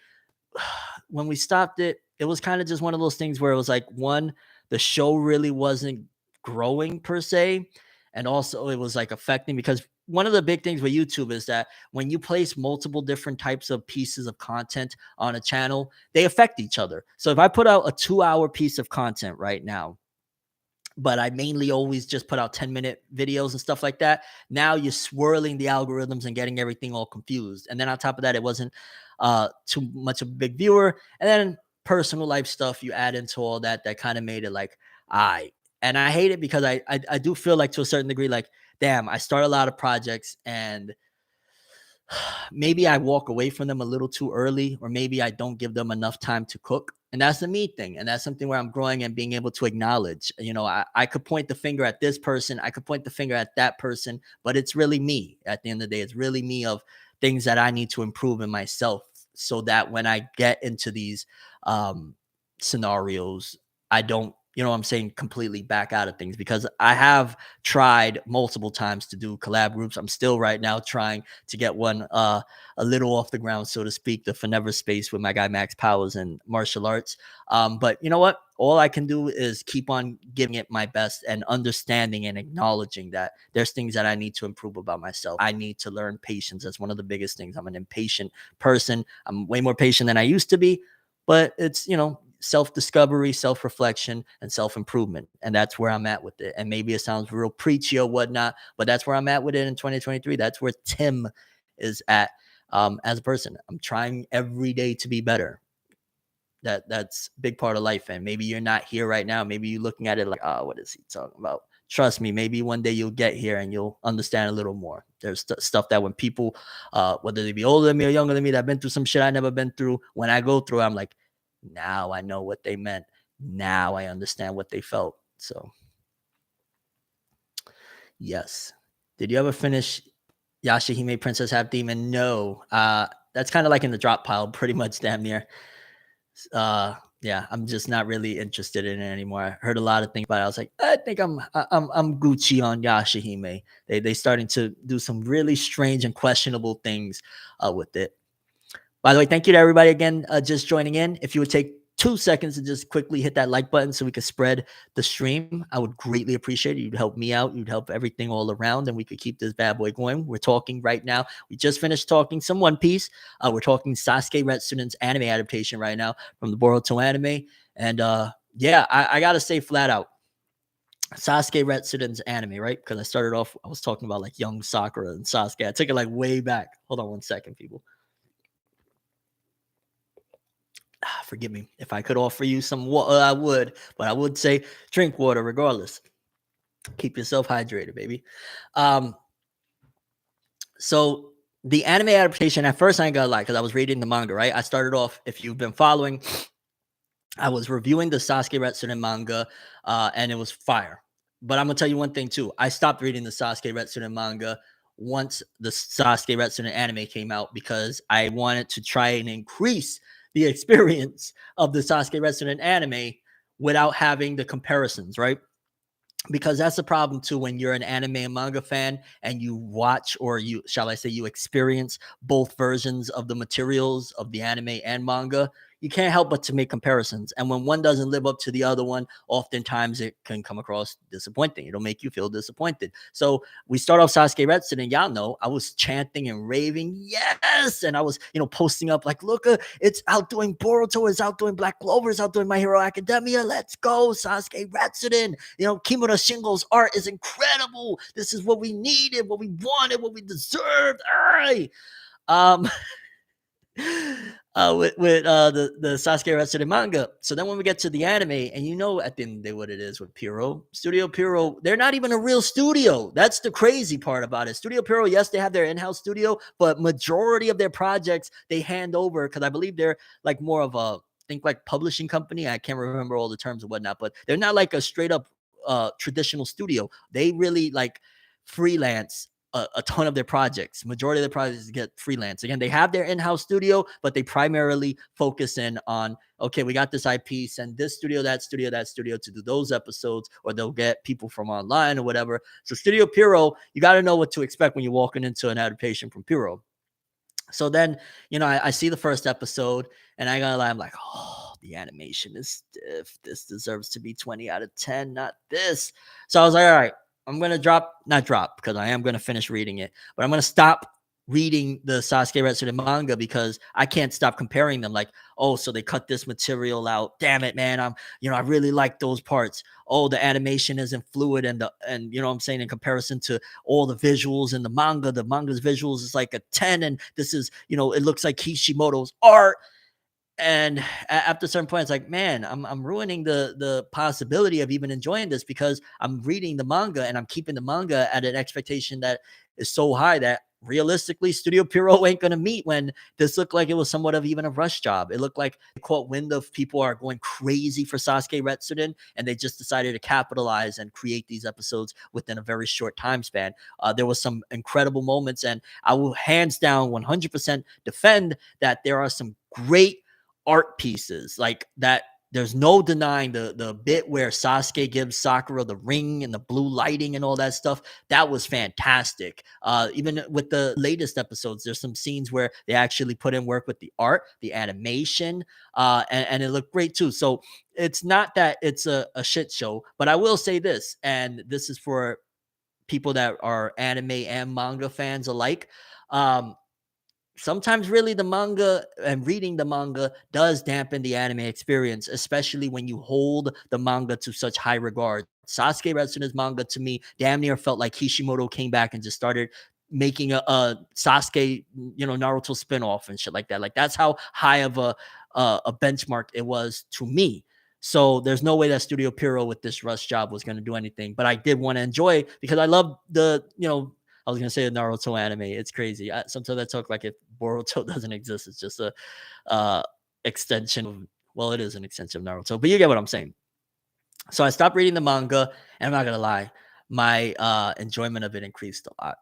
when we stopped it, it was kind of just one of those things where it was like, one, the show really wasn't growing per se, and also it was like affecting, because one of the big things with YouTube is that when you place multiple different types of pieces of content on a channel, they affect each other. So if I put out a 2-hour piece of content right now, but I mainly always just put out 10-minute videos and stuff like that, now you're swirling the algorithms and getting everything all confused. And then on top of that, it wasn't too much of a big viewer. And then personal life stuff you add into all that kind of made it like, and I hate it, because I do feel like, to a certain degree, like, damn, I start a lot of projects and maybe I walk away from them a little too early, or maybe I don't give them enough time to cook. And that's the me thing. And that's something where I'm growing and being able to acknowledge, I could point the finger at this person. I could point the finger at that person, but it's really me. At the end of the day, it's really me, of things that I need to improve in myself, so that when I get into these scenarios, I don't, I'm saying, completely back out of things, because I have tried multiple times to do collab groups. I'm still right now trying to get one a little off the ground, so to speak, the Forever space with my guy Max Powers and martial arts. But you know what? All I can do is keep on giving it my best and understanding and acknowledging that there's things that I need to improve about myself. I need to learn patience. That's one of the biggest things. I'm an impatient person. I'm way more patient than I used to be, but it's, self-discovery, self-reflection, and self-improvement. And that's where I'm at with it. And maybe it sounds real preachy or whatnot, but that's where I'm at with it in 2023. That's where Tim is at as a person. I'm trying every day to be better. That's a big part of life. And maybe you're not here right now. Maybe you're looking at it like, what is he talking about? Trust me, maybe one day you'll get here and you'll understand a little more. There's stuff that when people, whether they be older than me or younger than me, that have been through some shit I never been through, when I go through, I'm like, now I know what they meant. Now I understand what they felt. So, yes. Did you ever finish Yashahime Princess Half Demon? No. That's kind of like in the drop pile, pretty much, damn near. Yeah, I'm just not really interested in it anymore. I heard a lot of things, but I was like, I think I'm Gucci on Yashahime. They starting to do some really strange and questionable things with it. By the way, thank you to everybody again just joining in. If you would take 2 seconds to just quickly hit that like button so we could spread the stream, I would greatly appreciate it. You'd help me out. You'd help everything all around, and we could keep this bad boy going. We're talking right now. We just finished talking some One Piece. We're talking Sasuke Retsuden's anime adaptation right now from the Boruto anime. And yeah, I got to say flat out, Sasuke Retsuden's anime, right? Because I started off, I was talking about like young Sakura and Sasuke. I took it like way back. Hold on 1 second, people. Forgive me. If I could offer you some water, I would, but I would say drink water regardless. Keep yourself hydrated, baby. So the anime adaptation, at first I ain't gonna lie, because I was reading the manga, right? I started off, if you've been following, I was reviewing the Sasuke Retsuden manga, and it was fire. But I'm gonna tell you one thing too. I stopped reading the Sasuke Retsuden manga once the Sasuke Retsuden anime came out, because I wanted to try and increase the experience of the Sasuke Retsuden anime without having the comparisons, right? Because that's the problem too, when you're an anime and manga fan and you watch, or you experience both versions of the materials of the anime and manga, you can't help but to make comparisons. And when one doesn't live up to the other one, oftentimes it can come across disappointing. It'll make you feel disappointed. So we start off Sasuke Retsuden, and y'all know I was chanting and raving, yes. And I was, posting up like, look, it's outdoing Boruto, it's outdoing Black Clover, it's outdoing My Hero Academia. Let's go, Sasuke Retsuden. Kimura Shingo's art is incredible. This is what we needed, what we wanted, what we deserved. All right. Um, with the Sasuke Retsuden manga. So then when we get to the anime, and at the end of the day what it is with Piro, Studio Piro, they're not even a real studio. That's the crazy part about it. Studio Piro, yes, they have their in-house studio, but majority of their projects they hand over, because I believe they're like more of a like publishing company. I can't remember all the terms and whatnot, but they're not like a straight up traditional studio. They really like freelance a ton of their projects. Majority of their projects get freelance. Again, they have their in-house studio, but they primarily focus in on, okay, we got this IP, send this studio, that studio, that studio to do those episodes, or they'll get people from online or whatever. So Studio Piro, you got to know what to expect when you're walking into an adaptation from Piro. So then, I see the first episode, and I gotta lie, I'm like, oh, the animation is stiff. This deserves to be 20 out of 10, not this. So I was like, all right, I'm gonna not drop, because I am gonna finish reading it, but I'm gonna stop reading the Sasuke Retsuden manga because I can't stop comparing them. Like, oh, so they cut this material out. Damn it, man. I really like those parts. Oh, the animation isn't fluid, and what I'm saying, in comparison to all the visuals in the manga's visuals is like a 10, and this is, it looks like Kishimoto's art. And after a certain point, it's like, man, I'm ruining the possibility of even enjoying this, because I'm reading the manga and I'm keeping the manga at an expectation that is so high that realistically Studio Piro ain't gonna meet, when this looked like it was somewhat of even a rush job. It looked like they caught wind of people are going crazy for Sasuke Retsuden, and they just decided to capitalize and create these episodes within a very short time span. There was some incredible moments, and I will hands down 100% defend that there are some great art pieces like that. There's no denying the bit where Sasuke gives Sakura the ring and the blue lighting and all that stuff. That was fantastic. Even with the latest episodes, there's some scenes where they actually put in work with the art, the animation, and it looked great too. So it's not that it's a shit show, but I will say this, and this is for people that are anime and manga fans alike. Sometimes really the manga and reading the manga does dampen the anime experience, especially when you hold the manga to such high regard. Sasuke Retsuden's manga, to me, damn near felt like Kishimoto came back and just started making a Sasuke, Naruto spinoff and shit like that. Like, that's how high of a benchmark it was to me. So there's no way that Studio Piro with this rush job was going to do anything. But I did want to enjoy, because I love I was gonna say a Naruto anime. It's crazy. Sometimes I talk like if Boruto doesn't exist, it's just a extension of. Well, it is an extension of Naruto, but you get what I'm saying. So I stopped reading the manga, and I'm not gonna lie, my enjoyment of it increased a lot.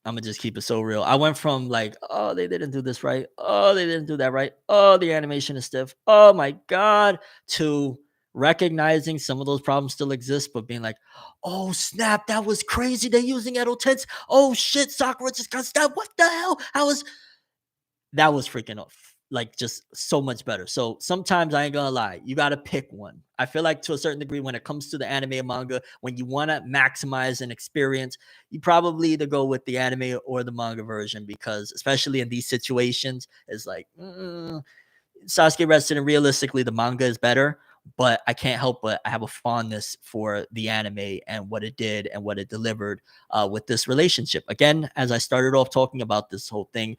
I'm gonna just keep it so real. I went from like, oh, they didn't do this right. Oh, they didn't do that right. Oh, the animation is stiff. Oh my god, to recognizing some of those problems still exist, but being like, oh snap, that was crazy. They're using Edo Tents. Oh shit, Sakura just got stabbed. What the hell? That was freaking off. Like, just so much better. So sometimes I ain't gonna lie, you gotta pick one. I feel like to a certain degree, when it comes to the anime and manga, when you want to maximize an experience, you probably either go with the anime or the manga version, because especially in these situations, it's like Sasuke Retsuden, realistically, the manga is better, but I can't help but I have a fondness for the anime and what it did and what it delivered with this relationship. Again, as I started off talking about this whole thing,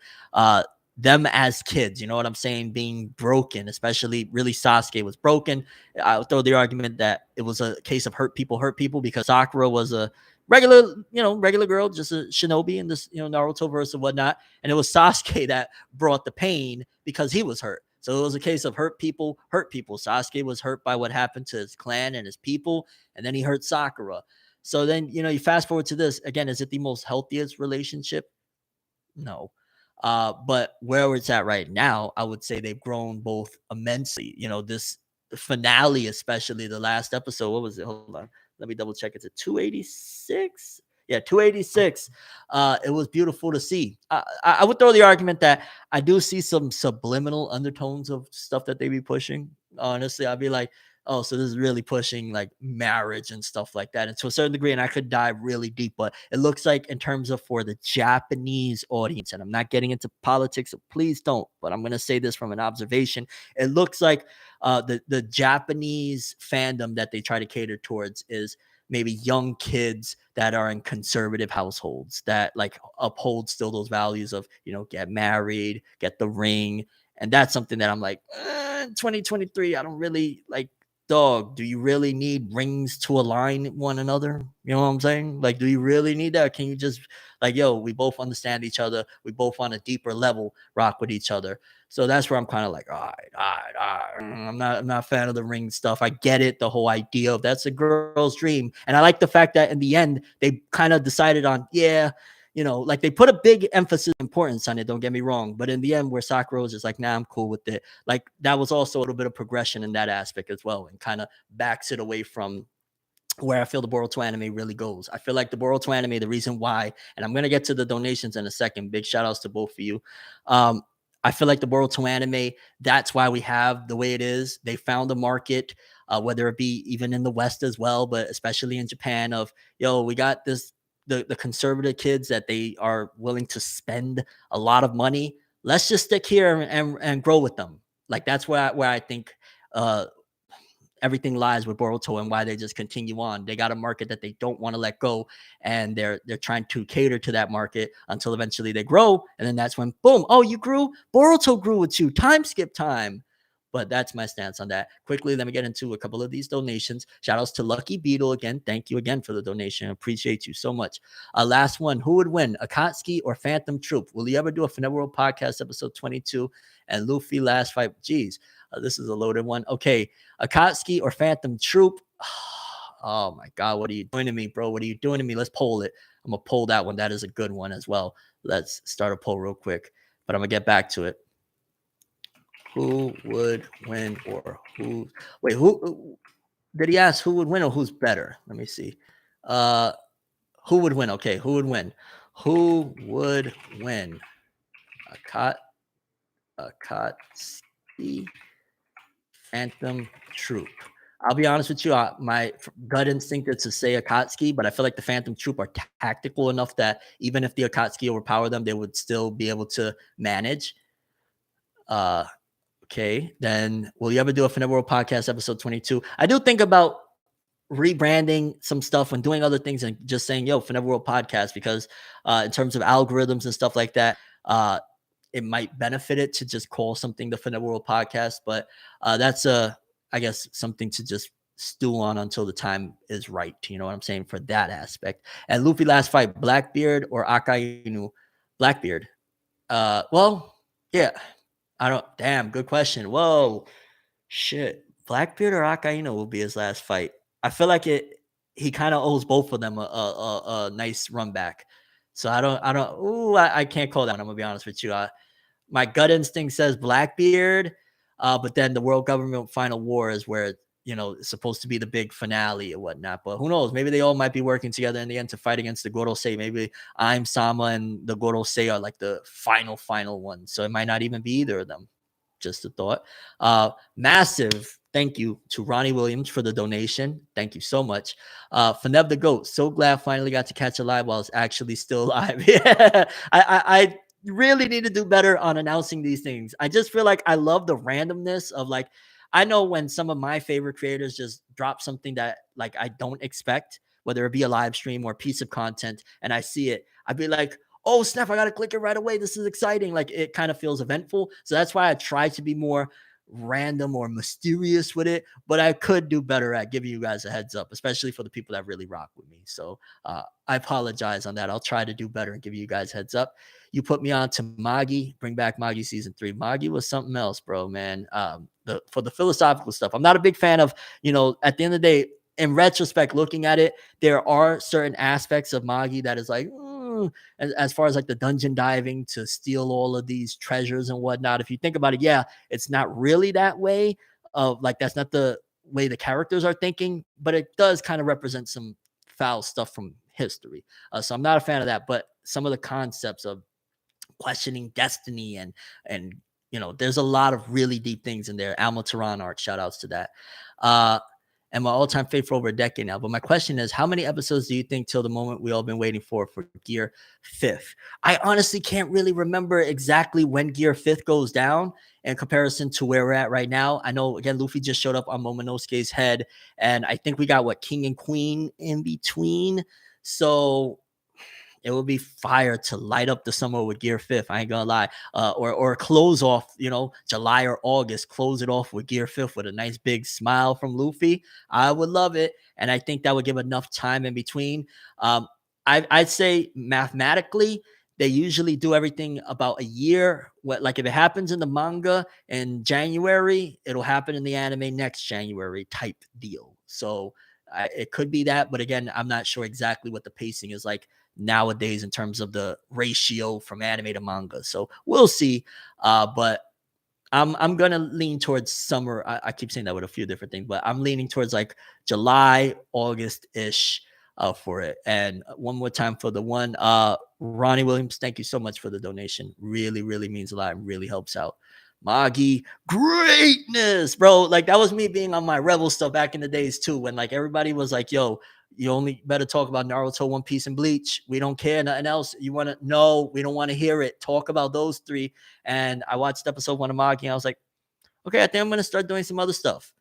them as kids, you know what I'm saying, being broken, especially really Sasuke was broken. I'll throw the argument that it was a case of hurt people, because Sakura was a regular girl, just a shinobi in this, Naruto verse and whatnot. And it was Sasuke that brought the pain because he was hurt. So it was a case of hurt people. Sasuke was hurt by what happened to his clan and his people, and then he hurt Sakura. So then, you fast forward to this. Again, is it the most healthiest relationship? No. But where it's at right now, I would say they've grown both immensely. This finale, especially the last episode. What was it? Hold on. Let me double check. It's a 286. Yeah, 286. It was beautiful to see. I would throw the argument that I do see some subliminal undertones of stuff that they be pushing. Honestly, I'd be like, oh, so this is really pushing like marriage and stuff like that. And to a certain degree, and I could dive really deep, but it looks like in terms of for the Japanese audience, and I'm not getting into politics, so please don't, but I'm gonna say this from an observation. It looks like the Japanese fandom that they try to cater towards is maybe young kids that are in conservative households that like uphold still those values of, get married, get the ring. And that's something that I'm like, 2023, I don't really like, dog, do you really need rings to align one another? You know what I'm saying? Like, do you really need that? Can you just like, yo, we both understand each other. We both on a deeper level rock with each other. So that's where I'm kind of like, all right. I'm not a fan of the ring stuff. I get it, the whole idea of that's a girl's dream. And I like the fact that in the end, they kind of decided on, yeah, like they put a big emphasis importance on it, don't get me wrong. But in the end, where Sakura was just like, nah, I'm cool with it. Like that was also a little bit of progression in that aspect as well, and kind of backs it away from where I feel the Boruto anime really goes. I feel like the Boruto anime, the reason why, and I'm gonna get to the donations in a second. Big shout outs to both of you. I feel like the Boruto anime, that's why we have the way it is. They found a market, whether it be even in the West as well, but especially in Japan, of yo, we got this the conservative kids that they are willing to spend a lot of money. Let's just stick here and grow with them. Like that's where I think uh everything lies with Boruto and why they just continue on. They got a market that they don't want to let go, and they're trying to cater to that market until eventually they grow, and then that's when boom, oh, you grew, Boruto grew with you, time skip time. But that's my stance on that. Quickly, let me get into a couple of these donations. Shout outs to Lucky Beetle again. Thank you again for the donation. Appreciate you so much. Last one. Who would win, Akatsuki or Phantom Troop? Will you ever do a ForneverWorld podcast episode 22 and Luffy last fight? Jeez, this is a loaded one. Okay, Akatsuki or Phantom Troop? Oh my God, what are you doing to me, bro? What are you doing to me? Let's poll it. I'm gonna poll that one. That is a good one as well. Let's start a poll real quick, but I'm gonna get back to it. Who would win or who? Wait, who did he ask? Who would win or who's better? Let me see. Who would win? Okay, who would win? Who would win? Akatsuki, Phantom Troop. I'll be honest with you. My gut instinct is to say Akatsuki, but I feel like the Phantom Troop are tactical enough that even if the Akatsuki overpower them, they would still be able to manage. Okay, then will you ever do a ForneverWorld podcast episode 22? I do think about rebranding some stuff and doing other things and just saying, yo, ForneverWorld podcast, because in terms of algorithms and stuff like that, it might benefit it to just call something the ForneverWorld podcast. But that's I guess something to just stew on until the time is right. You know what I'm saying, for that aspect. And Luffy last fight, Blackbeard or Akainu? Blackbeard. Well, yeah. I don't. Damn, good question. Whoa, shit. Blackbeard or Akainu will be his last fight. I feel like it. He kind of owes both of them a nice run back. So I don't. Ooh, I can't call that one. I'm gonna be honest with you. My gut instinct says Blackbeard, but then the World Government Final War is where it's supposed to be the big finale or whatnot. But who knows? Maybe they all might be working together in the end to fight against the Gorosei. Maybe I'm Sama and the Gorosei are like the final one. So it might not even be either of them. Just a thought. Massive thank you to Ronnie Williams for the donation. Thank you so much. Fanev the Goat, so glad finally got to catch a live while it's actually still live. Yeah, I really need to do better on announcing these things. I just feel like I love the randomness of like, I know when some of my favorite creators just drop something that like I don't expect, whether it be a live stream or a piece of content, and I see it, I'd be like, oh snap, I gotta click it right away. This is exciting. Like it kind of feels eventful. So that's why I try to be more random or mysterious with it, but I could do better at giving you guys a heads up, especially for the people that really rock with me. So I apologize on that. I'll try to do better and give you guys heads up. You put me on to Magi, bring back Magi season 3. Magi was something else, bro, man. For the philosophical stuff, I'm not a big fan of, at the end of the day, in retrospect, looking at it, there are certain aspects of Magi that is like, as far as like the dungeon diving to steal all of these treasures and whatnot. If you think about it, yeah, it's not really that way. Like that's not the way the characters are thinking, but it does kind of represent some foul stuff from history. So I'm not a fan of that. But some of the concepts of questioning destiny and there's a lot of really deep things in there. Alma Tehran art, shout outs to that. Uh, and my all-time favorite for over a decade now. But my question is, how many episodes do you think till the moment we all been waiting for Gear Fifth? I honestly can't really remember exactly when Gear Fifth goes down in comparison to where we're at right now. I know again, Luffy just showed up on Momonosuke's head, and I think we got what, King and Queen in between. So it would be fire to light up the summer with Gear Fifth. I ain't gonna lie. Or close off, July or August, close it off with Gear Fifth with a nice big smile from Luffy. I would love it. And I think that would give enough time in between. I'd say mathematically, they usually do everything about a year. Like if it happens in the manga in January, it'll happen in the anime next January type deal. So it could be that, but again, I'm not sure exactly what the pacing is like nowadays in terms of the ratio from anime to manga. So we'll see. But I'm gonna lean towards summer. I keep saying that with a few different things, but I'm leaning towards like July, August ish for it. And one more time for the one, Ronnie Williams, thank you so much for the donation. Really, really means a lot and really helps out. Magi greatness, bro. Like that was me being on my rebel stuff back in the days too, when like everybody was like, yo, you only better talk about Naruto, One Piece, and Bleach. We don't care nothing else. You want to? No, we don't want to hear it. Talk about those three. And I watched episode 1 of Magi, and I was like, okay, I think I'm gonna start doing some other stuff.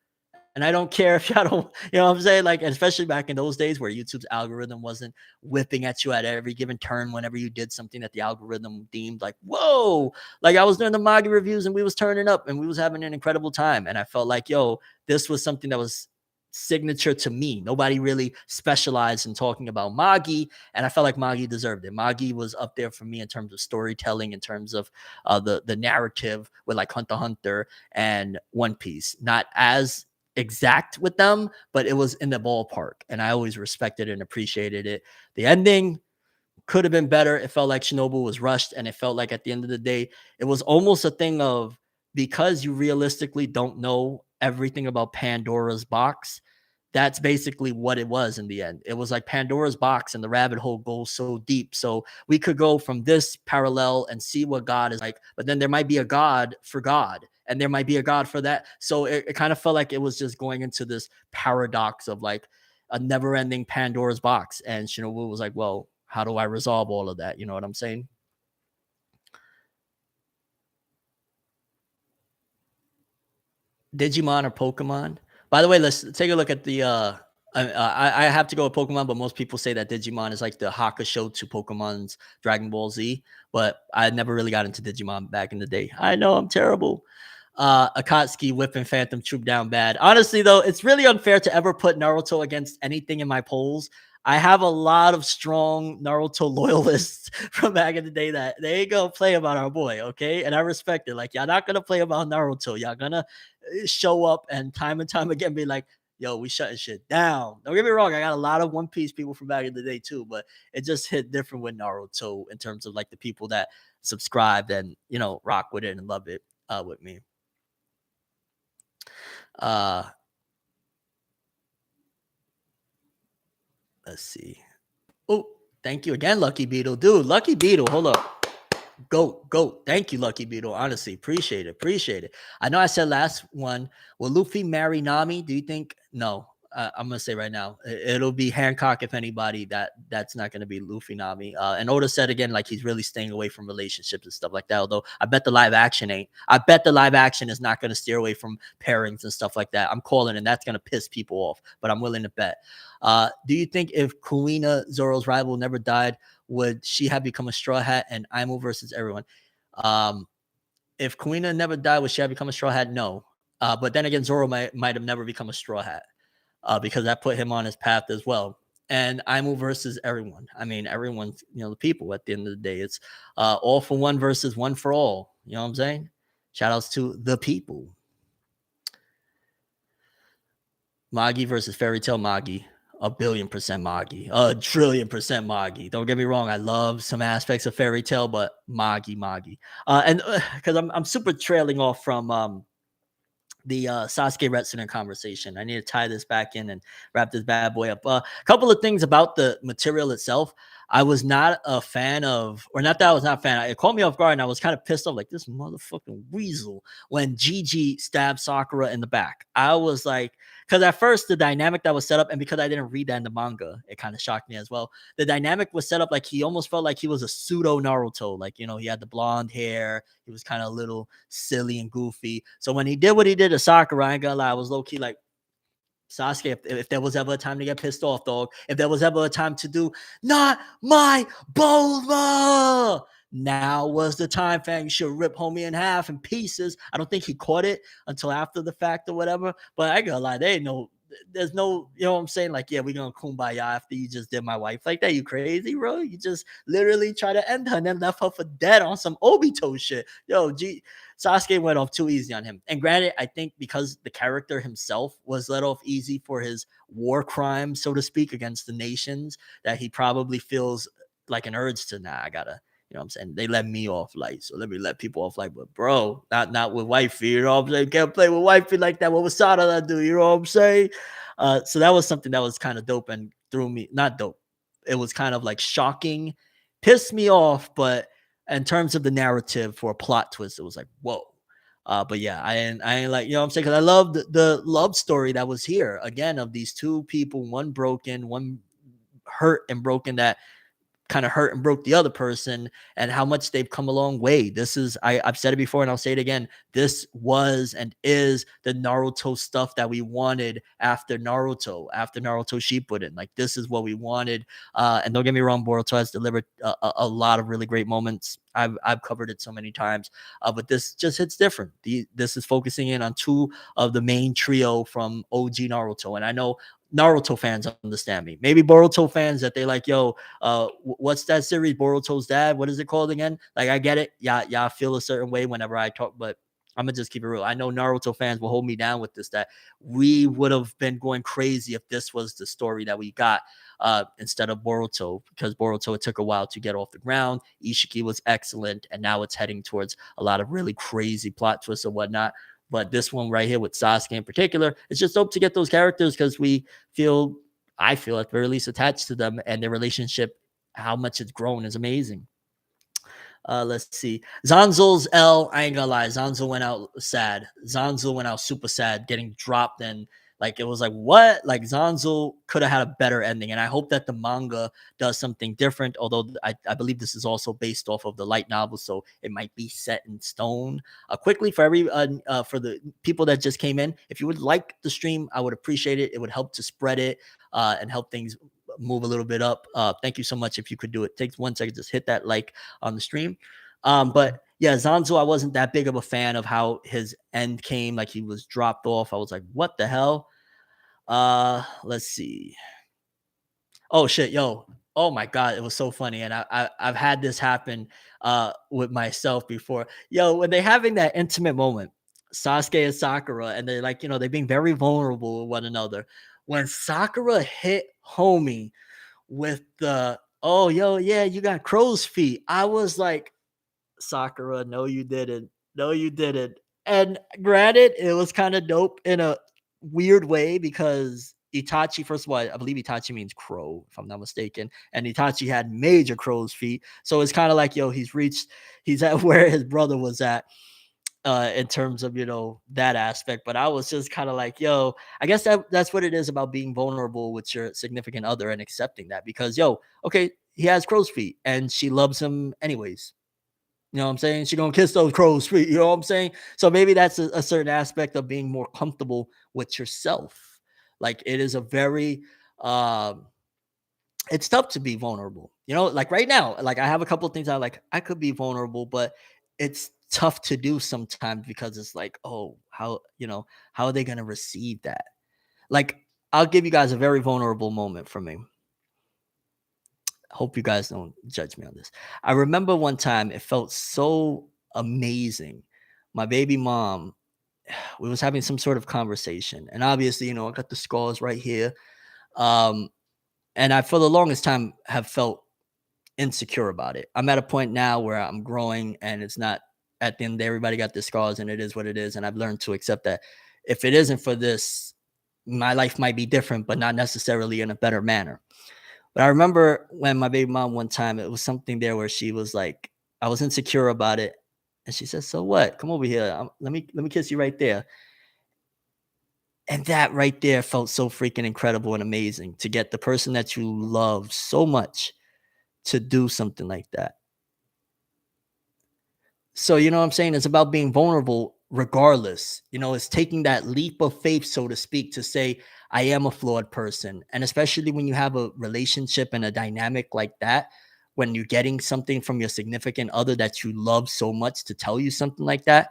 And I don't care if y'all don't, what I'm saying? Like, especially back in those days where YouTube's algorithm wasn't whipping at you at every given turn whenever you did something that the algorithm deemed like, whoa, like I was doing the manga reviews and we was turning up and we was having an incredible time. And I felt like, yo, this was something that was signature to me. Nobody really specialized in talking about Magi, and I felt like Magi deserved it. Magi was up there for me in terms of storytelling, in terms of the narrative with like Hunter x Hunter and One Piece. Not as exact with them, but it was in the ballpark, and I always respected and appreciated it. The ending could have been better. It felt like Shinobu was rushed, and it felt like at the end of the day, it was almost a thing of, because you realistically don't know everything about Pandora's box, that's basically what it was in the end. It was like Pandora's box, and the rabbit hole goes so deep. So we could go from this parallel and see what God is like, but then there might be a God for God, and there might be a God for that. So it kind of felt like it was just going into this paradox of like a never ending Pandora's box. And Shinobu was like, well, how do I resolve all of that? You know what I'm saying? Digimon or Pokemon? By the way, let's take a look at the. I have to go with Pokemon, but most people say that Digimon is like the Hakusho to Pokemon's Dragon Ball Z. But I never really got into Digimon back in the day. I know I'm terrible. Akatsuki whipping Phantom Troop down bad. Honestly, though, it's really unfair to ever put Naruto against anything in my polls. I have a lot of strong Naruto loyalists from back in the day that they ain't gonna play about our boy, okay? And I respect it. Like, y'all not gonna play about Naruto. Y'all gonna show up and time again be like, yo, we shutting shit down. Don't get me wrong, I got a lot of One Piece people from back in the day too, but it just hit different with Naruto in terms of like the people that subscribed and rock with it and love it with me. Uh let's see. Oh, thank you again, Lucky Beetle. Dude, Lucky Beetle, hold up. Goat. Thank you, Lucky Beetle. Honestly, appreciate it. Appreciate it. I know I said last one. Will Luffy marry Nami? Do you think? No. I'm gonna say right now, it'll be Hancock if anybody. That's not gonna be Luffy Nami. And Oda said again, like he's really staying away from relationships and stuff like that. Although I bet the live action ain't. I bet the live action is not gonna steer away from pairings and stuff like that. I'm calling, and that's gonna piss people off. But I'm willing to bet. Do you think if Kuina, Zoro's rival, never died, would she have become a Straw Hat and Imo versus everyone? Um, if Kuina never died, would she have become a Straw Hat? No. But then again, Zoro might have never become a Straw Hat because that put him on his path as well. And Imo versus everyone. I mean, everyone's, the people at the end of the day. It's all for one versus one for all. You know what I'm saying? Shout outs to the people. Magi versus Fairy Tale Magi. 1,000,000,000% Magi. 1,000,000,000,000% Magi. Don't get me wrong. I love some aspects of Fairy Tale, but Magi. And because I'm super trailing off from the Sasuke Retsuden conversation. I need to tie this back in and wrap this bad boy up. A couple of things about the material itself. I was not a fan of, or not that I was not a fan. It caught me off guard, and I was kind of pissed off, like this motherfucking weasel when Gigi stabbed Sakura in the back. I was like, because at first the dynamic that was set up, and because I didn't read that in the manga, it kind of shocked me as well. The dynamic was set up like he almost felt like he was a pseudo Naruto. Like, he had the blonde hair. He was kind of a little silly and goofy. So when he did what he did to Sakura, I ain't gonna lie, I was low key like, Sasuke, if there was ever a time to get pissed off, dog, if there was ever a time to do not my Bulma, now was the time, fam. You should rip homie in half in pieces. I don't think he caught it until after the fact or whatever. But I ain't gonna lie, there's no, you know what I'm saying? Like, yeah, we're gonna kumbaya after you just did my wife like that. You crazy, bro? You just literally try to end her and then left her for dead on some Obito shit. Sasuke went off too easy on him. And granted, I think because the character himself was let off easy for his war crime, so to speak, against the nations, that he probably feels like an urge to, I gotta, you know what I'm saying? They let me off light, so let me let people off light. But bro, not with wifey, you know what I'm saying? Can't play with wifey like that. What was Sada do? You know what I'm saying? So that was something that was kind of dope and threw me, not dope. It was kind of like shocking, pissed me off, but in terms of the narrative for a plot twist, it was like, whoa. But yeah, I ain't like, you know what I'm saying? Because I love the love story that was here again of these two people, one broken, one hurt and broken, that kind of hurt and broke the other person, and how much they've come a long way. This is, I've said it before and I'll say it again. This was and is the Naruto stuff that we wanted after Naruto Shippuden. Like, this is what we wanted. And don't get me wrong, Boruto has delivered a lot of really great moments. I've covered it so many times, but this just hits different. This is focusing in on two of the main trio from OG Naruto, and I know Naruto fans understand me. Maybe Boruto fans that they like, yo, what's that series? Boruto's dad. What is it called again? Like, I get it. Yeah, I feel a certain way whenever I talk, but I'm gonna just keep it real. I know Naruto fans will hold me down with this, that we would have been going crazy if this was the story that we got instead of Boruto, because Boruto, it took a while to get off the ground. Ishiki was excellent, and now it's heading towards a lot of really crazy plot twists and whatnot. But this one right here with Sasuke in particular, it's just dope to get those characters because I feel at the very least attached to them, and their relationship, how much it's grown, is amazing. Let's see. Zanzo's L. I ain't gonna lie. Zanzo went out sad. Zanzo went out super sad, getting dropped, and like, it was like, what? Like, Zanzo could have had a better ending. And I hope that the manga does something different. Although I believe this is also based off of the light novel, so it might be set in stone. Quickly for for the people that just came in, if you would like the stream, I would appreciate it. It would help to spread it and help things move a little bit up. Thank you so much if you could do it. Takes 1 second, just hit that like on the stream. But yeah, Zanzo, I wasn't that big of a fan of how his end came. Like, he was dropped off. I was like, what the hell? Let's see. Oh shit, yo. Oh my god, it was so funny. And I've had this happen with myself before. Yo, when they're having that intimate moment, Sasuke and Sakura, and they're like, they're being very vulnerable with one another. When Sakura hit homie with the, oh yo, yeah, you got crow's feet, I was like, Sakura, no, you didn't. No, you didn't. And granted, it was kind of dope in a weird way because Itachi, first of all, I believe Itachi means crow, if I'm not mistaken. And Itachi had major crow's feet. So it's kind of like, yo, he's at where his brother was at in terms of, that aspect. But I was just kind of like, yo, I guess that's what it is about being vulnerable with your significant other and accepting that, because, yo, okay, he has crow's feet and she loves him anyways. You know what I'm saying? She gonna kiss those crow's feet. You know what I'm saying? So maybe that's a certain aspect of being more comfortable with yourself. Like, it is a very, it's tough to be vulnerable. Like right now, like, I have a couple of things I could be vulnerable, but it's tough to do sometimes because it's like, oh, how are they gonna receive that? Like, I'll give you guys a very vulnerable moment for me. Hope you guys don't judge me on this. I remember one time it felt so amazing. My baby mom, we was having some sort of conversation, and obviously, I got the scars right here. Um, and I, for the longest time, have felt insecure about it. I'm at a point now where I'm growing, and it's not, at the end of the day, everybody got the scars, and it is what it is. And I've learned to accept that If it isn't for this, my life might be different, but not necessarily in a better manner. But I remember when my baby mom one time, it was something there where she was like, I was insecure about it. And she said, "So what? Come over here. Let me kiss you right there." And that right there felt so freaking incredible and amazing to get the person that you love so much to do something like that. So, you know what I'm saying? It's about being vulnerable regardless. It's taking that leap of faith, so to speak, to say, I am a flawed person. And especially when you have a relationship and a dynamic like that, when you're getting something from your significant other that you love so much to tell you something like that,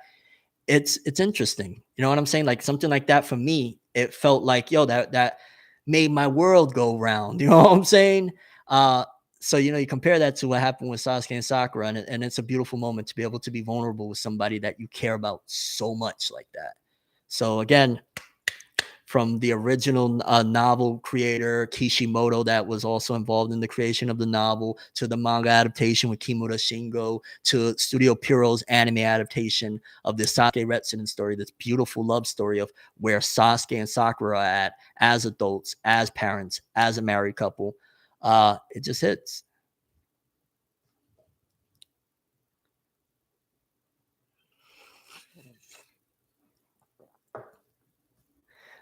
it's interesting. You know what I'm saying? Like something like that for me, it felt like, yo, that made my world go round. You know what I'm saying? Uh, so you compare that to what happened with Sasuke and Sakura, and it's a beautiful moment to be able to be vulnerable with somebody that you care about so much like that. So again, from the original novel creator Kishimoto, that was also involved in the creation of the novel, to the manga adaptation with Kimura Shingo, to Studio Pierrot's anime adaptation of the Sasuke Retsuden story, this beautiful love story of where Sasuke and Sakura are at as adults, as parents, as a married couple. It just hits.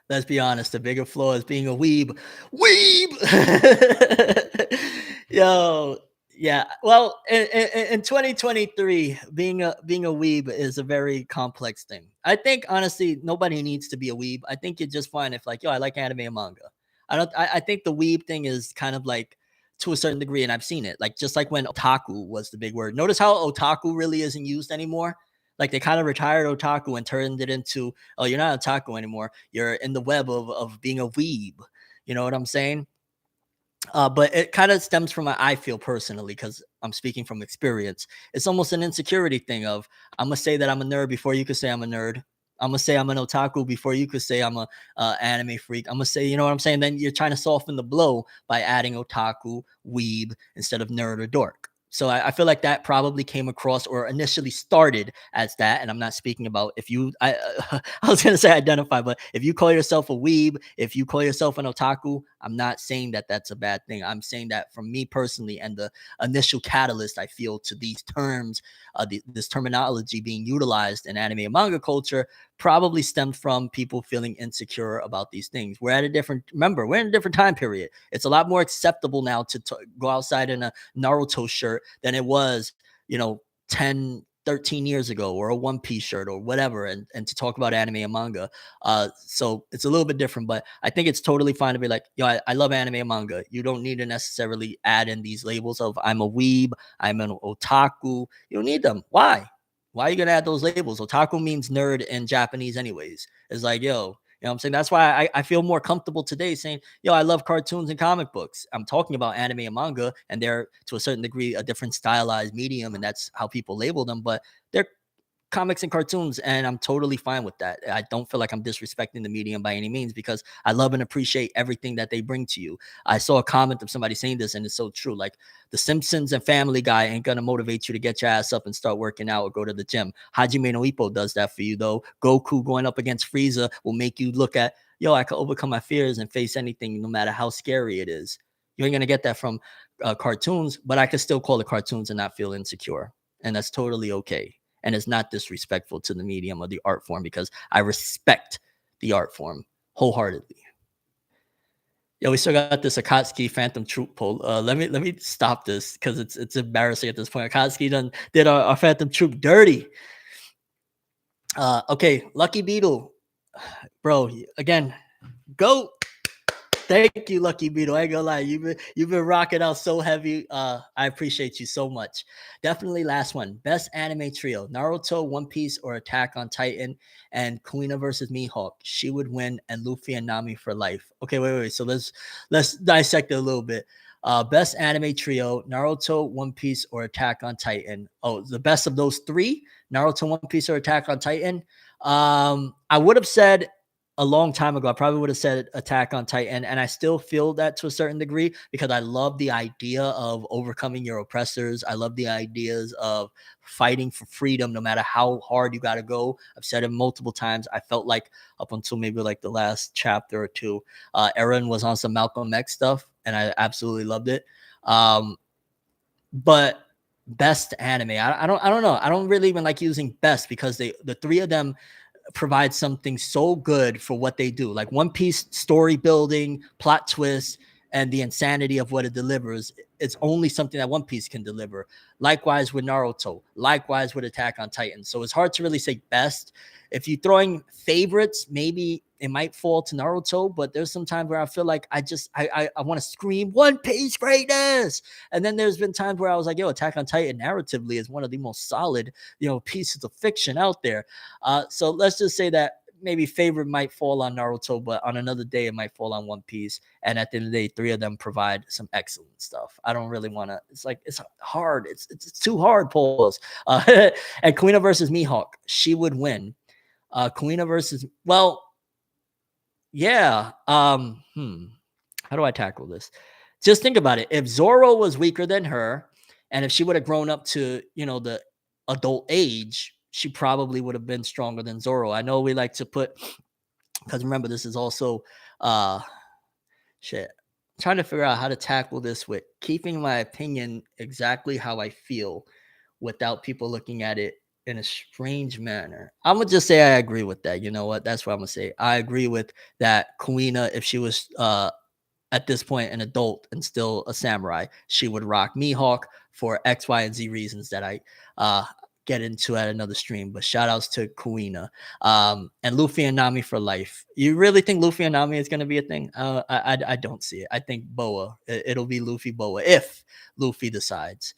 Let's be honest, the bigger flaw is being a weeb. Weeb! Yo, yeah. Well, in 2023, being a weeb is a very complex thing. I think honestly, nobody needs to be a weeb. I think you're just fine if like, yo, I like anime and manga. I think the weeb thing is kind of like to a certain degree, and I've seen it. Like just like when otaku was the big word. Notice how otaku really isn't used anymore. Like they kind of retired otaku and turned it into, oh, you're not otaku anymore. You're in the web of being a weeb. You know what I'm saying? But it kind of stems from I feel personally, because I'm speaking from experience. It's almost an insecurity thing of I'm gonna say that I'm a nerd before you could say I'm a nerd. I'm gonna say I'm an otaku before you could say I'm a anime freak. I'm gonna say, you know what I'm saying? Then you're trying to soften the blow by adding otaku, weeb instead of nerd or dork. So I feel like that probably came across or initially started as that. And I'm not speaking about if you, I was going to say identify, but if you call yourself a weeb, if you call yourself an otaku, I'm not saying that that's a bad thing. I'm saying that from me personally, and the initial catalyst I feel to these terms, this terminology being utilized in anime and manga culture, probably stemmed from people feeling insecure about these things. Remember, we're in a different time period. It's a lot more acceptable now to go outside in a Naruto shirt than it was, 10, 13 years ago, or a One Piece shirt or whatever, and to talk about anime and manga. So it's a little bit different, but I think it's totally fine to be like, yo, I love anime and manga. You don't need to necessarily add in these labels of I'm a weeb, I'm an otaku. You don't need them. Why? Why are you gonna add those labels? Otaku means nerd in Japanese, anyways. It's like, yo, you know what I'm saying? That's why I feel more comfortable today saying, yo, I love cartoons and comic books. I'm talking about anime and manga, and they're to a certain degree a different stylized medium, and that's how people label them, but they're comics and cartoons, and I'm totally fine with that. I don't feel like I'm disrespecting the medium by any means, because I love and appreciate everything that they bring to you. I saw a comment of somebody saying this, and it's so true. Like The Simpsons and Family Guy ain't gonna motivate you to get your ass up and start working out or go to the gym. Hajime no Ippo does that for you, though. Goku going up against Frieza will make you look at, yo, I can overcome my fears and face anything, no matter how scary it is. You ain't gonna get that from cartoons, but I could still call it cartoons and not feel insecure, and that's totally okay. And it's not disrespectful to the medium or the art form, because I respect the art form wholeheartedly. Yeah, we still got this Akatsuki Phantom Troop poll. Let me stop this because it's embarrassing at this point. Akatsuki did our Phantom Troop dirty. Okay, Lucky Beetle, bro. Again, go. Thank you, Lucky Beetle. I ain't gonna lie, you've been rocking out so heavy. I appreciate you so much. Definitely last one. Best anime trio: Naruto, One Piece, or Attack on Titan, and Kuina versus Mihawk. She would win, and Luffy and Nami for life. Okay, wait. So let's dissect it a little bit. Best anime trio: Naruto, One Piece, or Attack on Titan. Oh, the best of those three: Naruto, One Piece, or Attack on Titan. I would have said a long time ago, I probably would have said Attack on Titan, and I still feel that to a certain degree because I love the idea of overcoming your oppressors. I love the ideas of fighting for freedom, no matter how hard you got to go. I've said it multiple times. I felt like up until maybe like the last chapter or two, Aaron was on some Malcolm X stuff, and I absolutely loved it. But best anime, I don't know. I don't really even like using best because the three of them provide something so good for what they do. Like One Piece story building, plot twists, and the insanity of what it delivers. It's only something that One Piece can deliver. Likewise with Naruto. Likewise with Attack on Titan. So it's hard to really say best. If you're throwing favorites, maybe it might fall to Naruto, but there's some times where I feel like I want to scream One Piece greatness. And then there's been times where I was like, yo, Attack on Titan narratively is one of the most solid, pieces of fiction out there. So let's just say that maybe favorite might fall on Naruto, but on another day it might fall on One Piece. And at the end of the day, three of them provide some excellent stuff. I don't really want to. It's like it's hard. It's too hard, Pauls. And Kuina versus Mihawk, she would win. Kuina versus yeah. How do I tackle this? Just think about it. If Zoro was weaker than her, and if she would have grown up to, the adult age, she probably would have been stronger than Zoro. I know we like to put, because remember, this is also shit. I'm trying to figure out how to tackle this with keeping my opinion exactly how I feel without people looking at it in a strange manner. I'm gonna just say I agree with that. You know what? That's what I'm gonna say. I agree with that. Kuina, if she was at this point an adult and still a samurai, she would rock Mihawk for X, Y, and Z reasons that I get into at another stream. But shout outs to Kuina. And Luffy and Nami for life. You really think Luffy and Nami is going to be a thing? I don't see it. I think Boa. It'll be Luffy Boa if Luffy decides.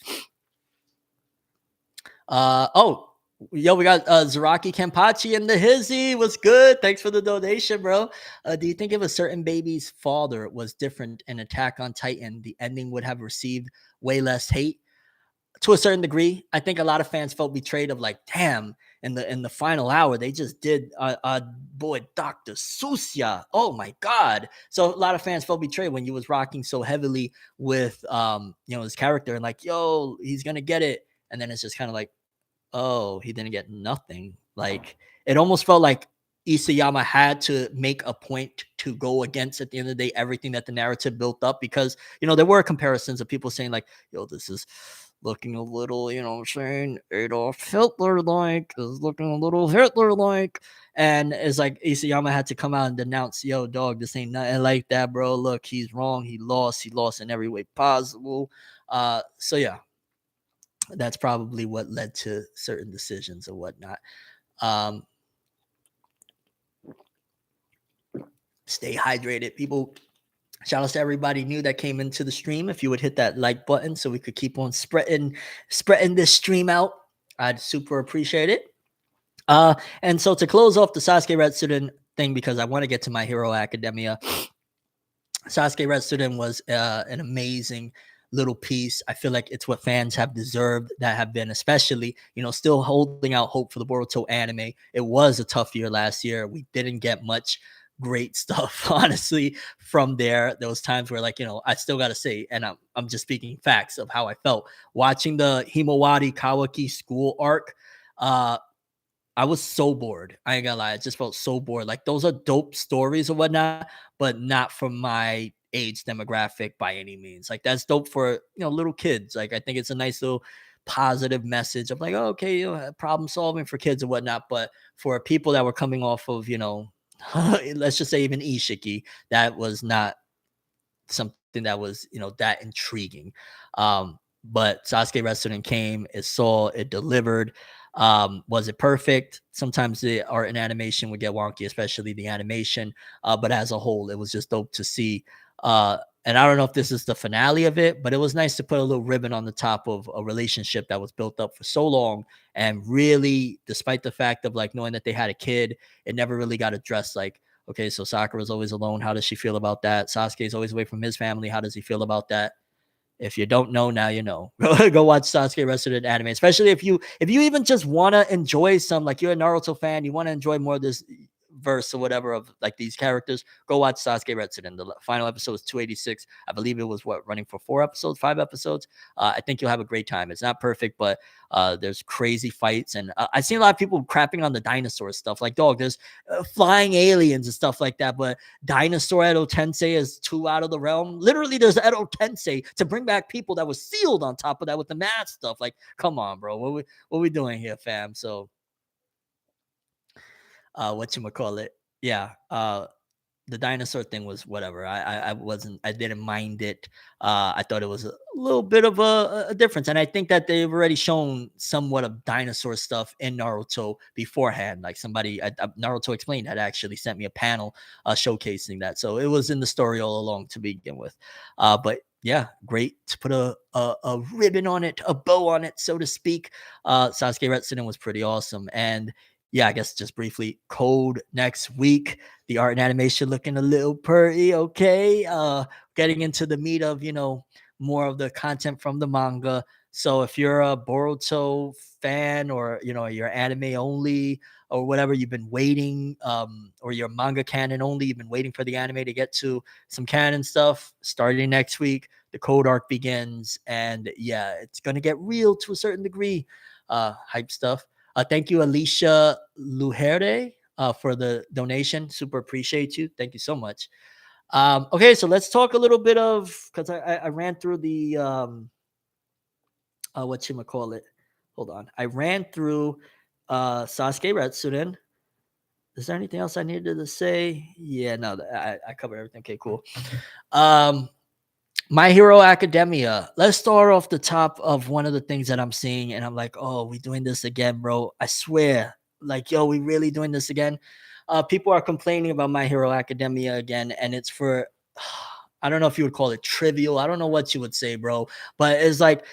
Yo, we got Zaraki Kenpachi and the Hizzy. What's good? Thanks for the donation, bro. Do you think if a certain baby's father was different in Attack on Titan, the ending would have received way less hate? To a certain degree, I think a lot of fans felt betrayed of like, damn, in the final hour, they just did boy, Dr. Susia. Oh my God. So a lot of fans felt betrayed when you was rocking so heavily with his character and like, yo, he's gonna get it. And then it's just kind of like, oh, he didn't get nothing. Like it almost felt like Isayama had to make a point to go against at the end of the day everything that the narrative built up because there were comparisons of people saying like, yo, this is looking a little, Adolf Hitler like, is looking a little Hitler like. And it's like Isayama had to come out and denounce, yo, dog, this ain't nothing like that, bro. Look, he's wrong. He lost in every way possible. So yeah. That's probably what led to certain decisions or whatnot. Stay hydrated, people. Shout out to everybody new that came into the stream. If you would hit that like button so we could keep on spreading this stream out, I'd super appreciate it. And so to close off the Sasuke Retsuden thing, because I want to get to My Hero Academia, Sasuke Retsuden was an amazing little piece. I feel like it's what fans have deserved that have been, especially, still holding out hope for the Boruto anime. It was a tough year last year. We didn't get much great stuff, honestly, from there. There was times where, like, I still got to say, and I'm just speaking facts of how I felt watching the Himawari Kawaki school arc. I was so bored. I ain't gonna lie. I just felt so bored. Like those are dope stories or whatnot, but not from my age demographic by any means. Like that's dope for little kids. Like I think it's a nice little positive message of like, oh, okay, problem solving for kids or whatnot. But for people that were coming off of let's just say even Ishiki, that was not something that was that intriguing. But Sasuke Retsuden came, it saw, it delivered. Was it perfect? Sometimes the art and animation would get wonky, especially the animation. But as a whole, it was just dope to see. And I don't know if this is the finale of it, but it was nice to put a little ribbon on the top of a relationship that was built up for so long. And really, despite the fact of like knowing that they had a kid, it never really got addressed. Like, okay, so Sakura's always alone. How does she feel about that? Sasuke's always away from his family. How does he feel about that? If you don't know, now you know. Go watch Sasuke Retsuden anime, especially if you even just want to enjoy some, like you're a Naruto fan, you want to enjoy more of this verse or whatever of like these characters, go watch Sasuke Retsuden. The final episode was 286. I believe it was running for 4 episodes, 5 episodes. I think you'll have a great time. It's not perfect, but there's crazy fights, and I've seen a lot of people crapping on the dinosaur stuff. Like, dog, there's flying aliens and stuff like that, but dinosaur Edo Tensei is too out of the realm. Literally, there's Edo Tensei to bring back people that was sealed on top of that with the mad stuff. Like, come on, bro, what we doing here, fam? So, what you call it? Yeah. The dinosaur thing was whatever. I didn't mind it. I thought it was a little bit of a difference, and I think that they've already shown somewhat of dinosaur stuff in Naruto beforehand. Like somebody, Naruto Explained had actually sent me a panel showcasing that, so it was in the story all along to begin with. But yeah, great to put a ribbon on it, a bow on it, so to speak. Sasuke Retsuden was pretty awesome, and yeah, I guess just briefly, Code next week. The art and animation looking a little pretty okay. Getting into the meat of, more of the content from the manga. So if you're a Boruto fan, or you're anime only or whatever, you've been waiting, or you're manga canon only, you've been waiting for the anime to get to some canon stuff. Starting next week, the Code arc begins, and yeah, it's gonna get real to a certain degree. Hype stuff. Thank you, Alicia Lujere, for the donation. Super appreciate you. Thank you so much. Okay, so let's talk a little bit of, because I ran through the what you call it. Hold on, I ran through Sasuke Retsuden. Is there anything else I needed to say? Yeah, no, I covered everything. Okay, cool. My Hero Academia. Let's start off the top of one of the things that I'm seeing, and I'm like, oh, we doing this again, bro. I swear. Like, yo, we really doing this again? People are complaining about My Hero Academia again, and it's for, I don't know if you would call it trivial. I don't know what you would say, bro. But it's like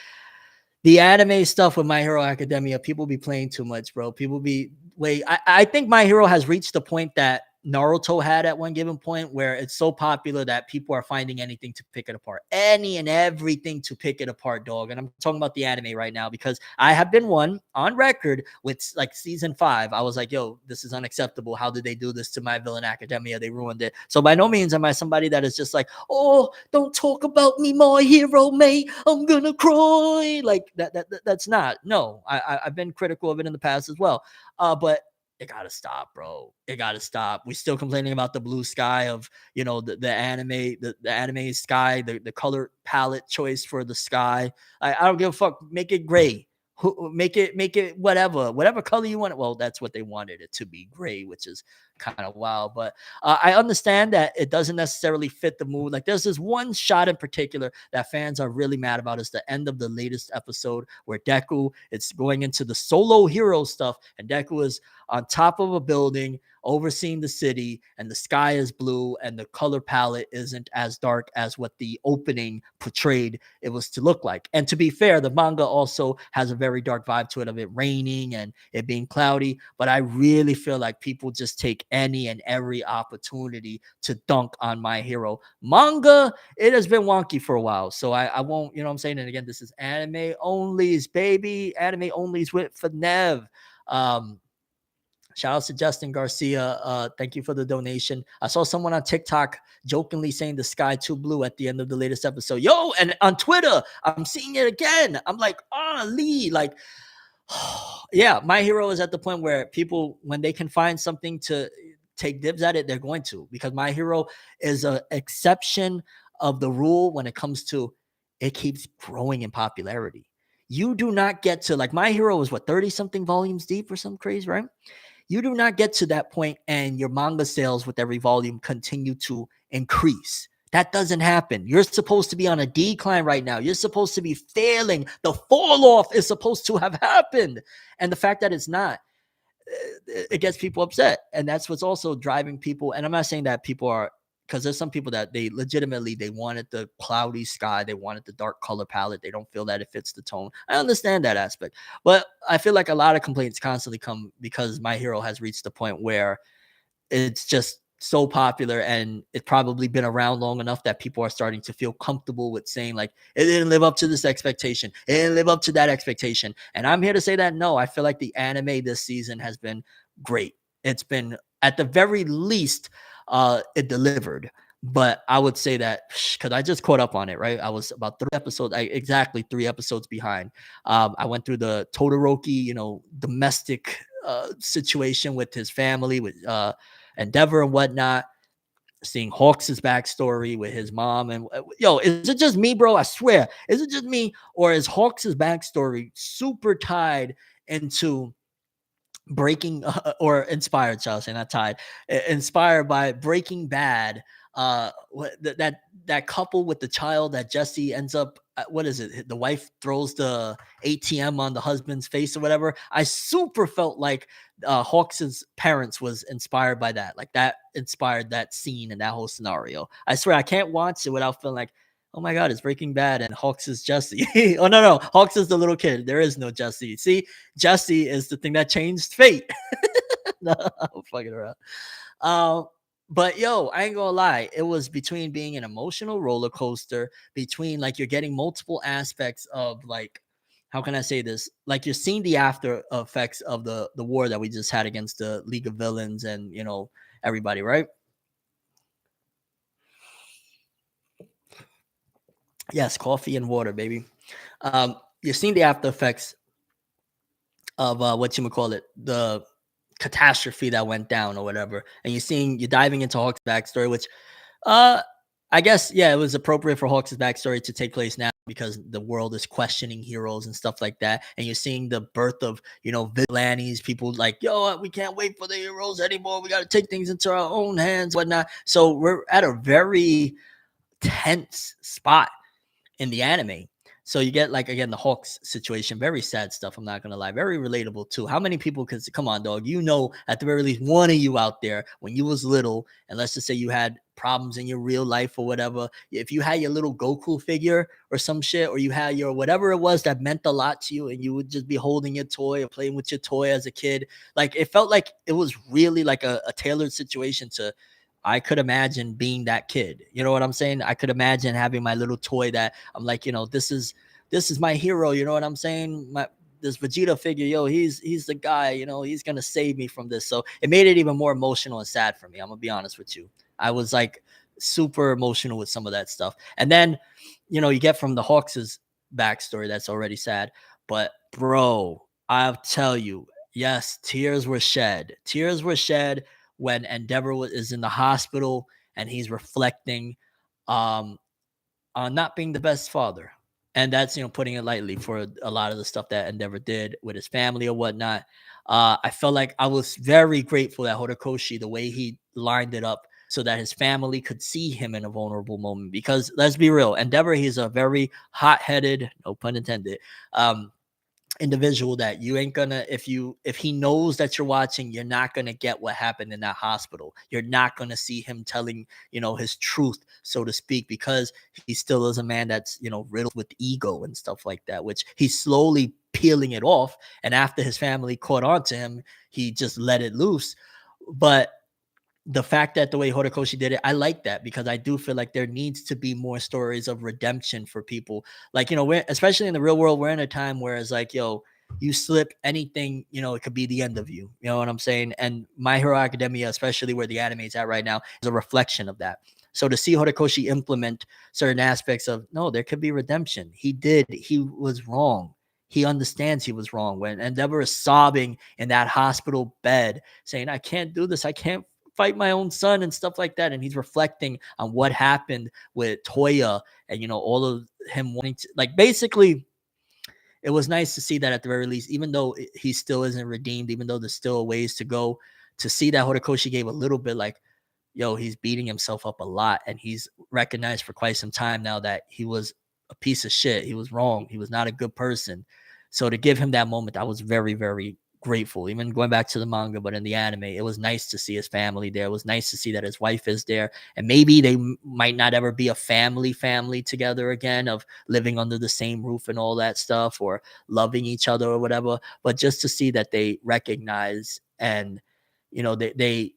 the anime stuff with My Hero Academia, people be playing too much, bro. People be, wait, I think My Hero has reached the point that Naruto had at one given point, where it's so popular that people are finding anything to pick it apart, any and everything to pick it apart, dog. And I'm talking about the anime right now, because I have been one on record with like season 5. I was like, yo, this is unacceptable. How did they do this to My Villain Academia? They ruined it. So by no means am I somebody that is just like, oh, don't talk about me, My Hero, mate. I'm gonna cry. Like that's not. No, I've been critical of it in the past as well. But it gotta stop, bro. It gotta stop. We're still complaining about the blue sky of, the anime, the anime sky, the color palette choice for the sky. I don't give a fuck. Make it gray. Make it whatever color you want it. Well, that's what they wanted it to be, gray, which is kind of wild. But I understand that it doesn't necessarily fit the mood. Like, there's this one shot in particular that fans are really mad about. Is the end of the latest episode where Deku, it's going into the solo hero stuff, and Deku is on top of a building overseeing the city, and the sky is blue, and the color palette isn't as dark as what the opening portrayed it was to look like. And to be fair, the manga also has a very dark vibe to it, of it raining and it being cloudy. But I really feel like people just take any and every opportunity to dunk on My Hero. Manga, it has been wonky for a while, so I won't, you know what I'm saying? And again, this is anime onlys, baby. Anime onlys with ForneverWorld. Shout out to Justin Garcia. Thank you for the donation. I saw someone on TikTok jokingly saying the sky too blue at the end of the latest episode. Yo, and on Twitter, I'm seeing it again. I'm like, Lee, like, yeah, My Hero is at the point where people, when they can find something to take dibs at it, they're going to, because My Hero is an exception of the rule when it comes to, it keeps growing in popularity. You do not get to, like, My Hero is what, 30 something volumes deep or some crazy, right? You do not get to that point and your manga sales with every volume continue to increase. That doesn't happen. You're supposed to be on a decline right now. You're supposed to be failing. The fall off is supposed to have happened. And the fact that it's not, it gets people upset. And that's what's also driving people. And I'm not saying that people are, because there's some people that they legitimately, they wanted the cloudy sky, they wanted the dark color palette, they don't feel that it fits the tone. I understand that aspect, but I feel like a lot of complaints constantly come because My Hero has reached the point where it's just so popular, and it's probably been around long enough that people are starting to feel comfortable with saying, like, it didn't live up to this expectation, it didn't live up to that expectation. And I'm here to say that no, I feel like the anime this season has been great. It's been at the very least, it delivered. But I would say that because I just caught up on it, right? I was about 3 episodes, exactly 3 episodes behind. I went through the Todoroki, domestic situation with his family, with Endeavor and whatnot. Seeing Hawks' backstory with his mom, and yo, is it just me, bro? I swear, is it just me, or is Hawks' backstory super tied into Breaking or inspired, shall I say, not tied, inspired by Breaking Bad. That couple with the child that Jesse ends up, what is it? The wife throws the ATM on the husband's face or whatever. I super felt like Hawks's parents was inspired by that. Like that inspired that scene and that whole scenario. I swear I can't watch it without feeling like, oh my god, it's Breaking Bad and Hawks is Jesse. Oh no, Hawks is the little kid. There is no Jesse. See, Jesse is the thing that changed fate. No, I'm fucking around. Um, but yo, I ain't gonna lie. It was between being an emotional roller coaster, between like you're getting multiple aspects of like, how can I say this? Like you're seeing the after effects of the war that we just had against the League of Villains and everybody, right? Yes, coffee and water, baby. You're seeing the after effects of what you call it, the catastrophe that went down or whatever, and you're diving into Hawk's backstory, which uh I guess yeah, it was appropriate for Hawks' backstory to take place now because the world is questioning heroes and stuff like that, and you're seeing the birth of vigilantes, people like we can't wait for the heroes anymore. We got to take things into our own hands, whatnot. So we're at a very tense spot in the anime. So you get like again the Hawks situation, very sad stuff. I'm not gonna lie, very relatable too. How many people can say, come on, dog? At the very least, one of you out there when you was little, and let's just say you had problems in your real life or whatever. If you had your little Goku figure or some shit, or you had your whatever it was that meant a lot to you, and you would just be holding your toy or playing with your toy as a kid, like it felt like it was really like a tailored situation to I could imagine being that kid. You know what I'm saying? I could imagine having my little toy that I'm like, this is my hero. You know what I'm saying? This Vegeta figure, he's the guy. He's gonna save me from this. So it made it even more emotional and sad for me. I'm gonna be honest with you. I was like super emotional with some of that stuff, and then you get from the Hawks' backstory that's already sad. But bro, I'll tell you, yes, tears were shed. Tears were shed when Endeavor is in the hospital and he's reflecting um, on not being the best father. And that's, putting it lightly for a lot of the stuff that Endeavor did with his family or whatnot. I felt like I was very grateful that Horikoshi, the way he lined it up so that his family could see him in a vulnerable moment. Because let's be real, Endeavor, he's a very hot headed, no pun intended, individual that you ain't gonna if he knows that you're watching, you're not gonna get what happened in that hospital. You're not gonna see him telling his truth, so to speak, because he still is a man that's riddled with ego and stuff like that, which he's slowly peeling it off. And after his family caught on to him, he just let it loose. But the fact that the way Horikoshi did it, I like that because I do feel like there needs to be more stories of redemption for people. Like, we're especially in the real world, we're in a time where it's like, you slip anything, it could be the end of you. You know what I'm saying? And My Hero Academia, especially where the anime is at right now, is a reflection of that. So to see Horikoshi implement certain aspects of no, there could be redemption. He was wrong. He understands he was wrong. When Endeavor is sobbing in that hospital bed, saying, I can't do this. I can't fight my own son and stuff like that. And he's reflecting on what happened with Toya and, all of him wanting to, like, basically, it was nice to see that at the very least, even though he still isn't redeemed, even though there's still ways to go, to see that Horikoshi gave a little bit like, he's beating himself up a lot. And he's recognized for quite some time now that he was a piece of shit. He was wrong. He was not a good person. So to give him that moment, I was very, very grateful. Even going back to the manga, but in the anime, it was nice to see his family there. It was nice to see that his wife is there. And maybe they might not ever be a family together again, of living under the same roof and all that stuff, or loving each other or whatever. But just to see that they recognize and, they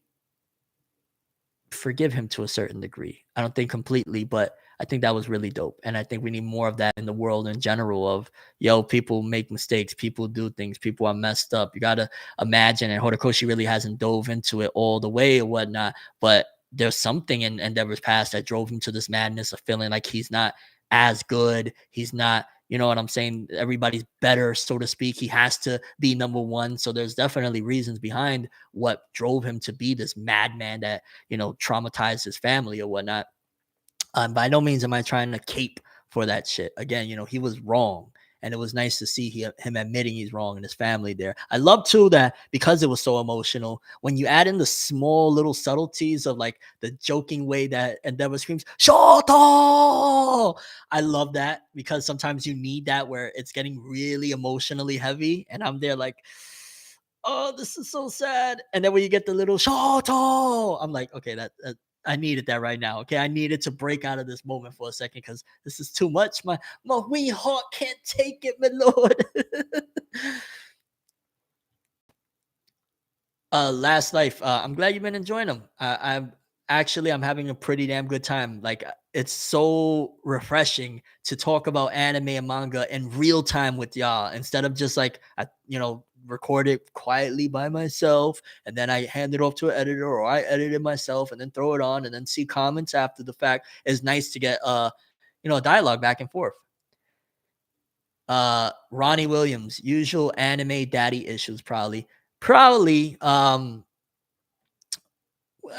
forgive him to a certain degree. I don't think completely, but I think that was really dope. And I think we need more of that in the world in general of, yo, people make mistakes, people do things, people are messed up. You got to imagine, and Horikoshi really hasn't dove into it all the way or whatnot, but there's something in Endeavor's past that drove him to this madness of feeling like he's not as good. He's not, you know what I'm saying? Everybody's better, so to speak. He has to be number one. So there's definitely reasons behind what drove him to be this madman that, traumatized his family or whatnot. By no means am I trying to cape for that shit. Again, he was wrong. And it was nice to see him admitting he's wrong and his family there. I love too that because it was so emotional, when you add in the small little subtleties of like the joking way that Endeavor screams, Shoto! I love that because sometimes you need that where it's getting really emotionally heavy. And I'm there like, oh, this is so sad. And then when you get the little Shoto, I'm like, okay, that I needed that right now. Okay, I needed to break out of this moment for a second because this is too much. My wee heart can't take it, my lord. Last Life. I'm glad you've been enjoying them. I'm having a pretty damn good time. Like it's so refreshing to talk about anime and manga in real time with y'all instead of just like record it quietly by myself and then I hand it off to an editor or I edit it myself and then throw it on and then see comments after the fact. It's nice to get a dialogue back and forth. Ronnie Williams, usual anime daddy issues, probably.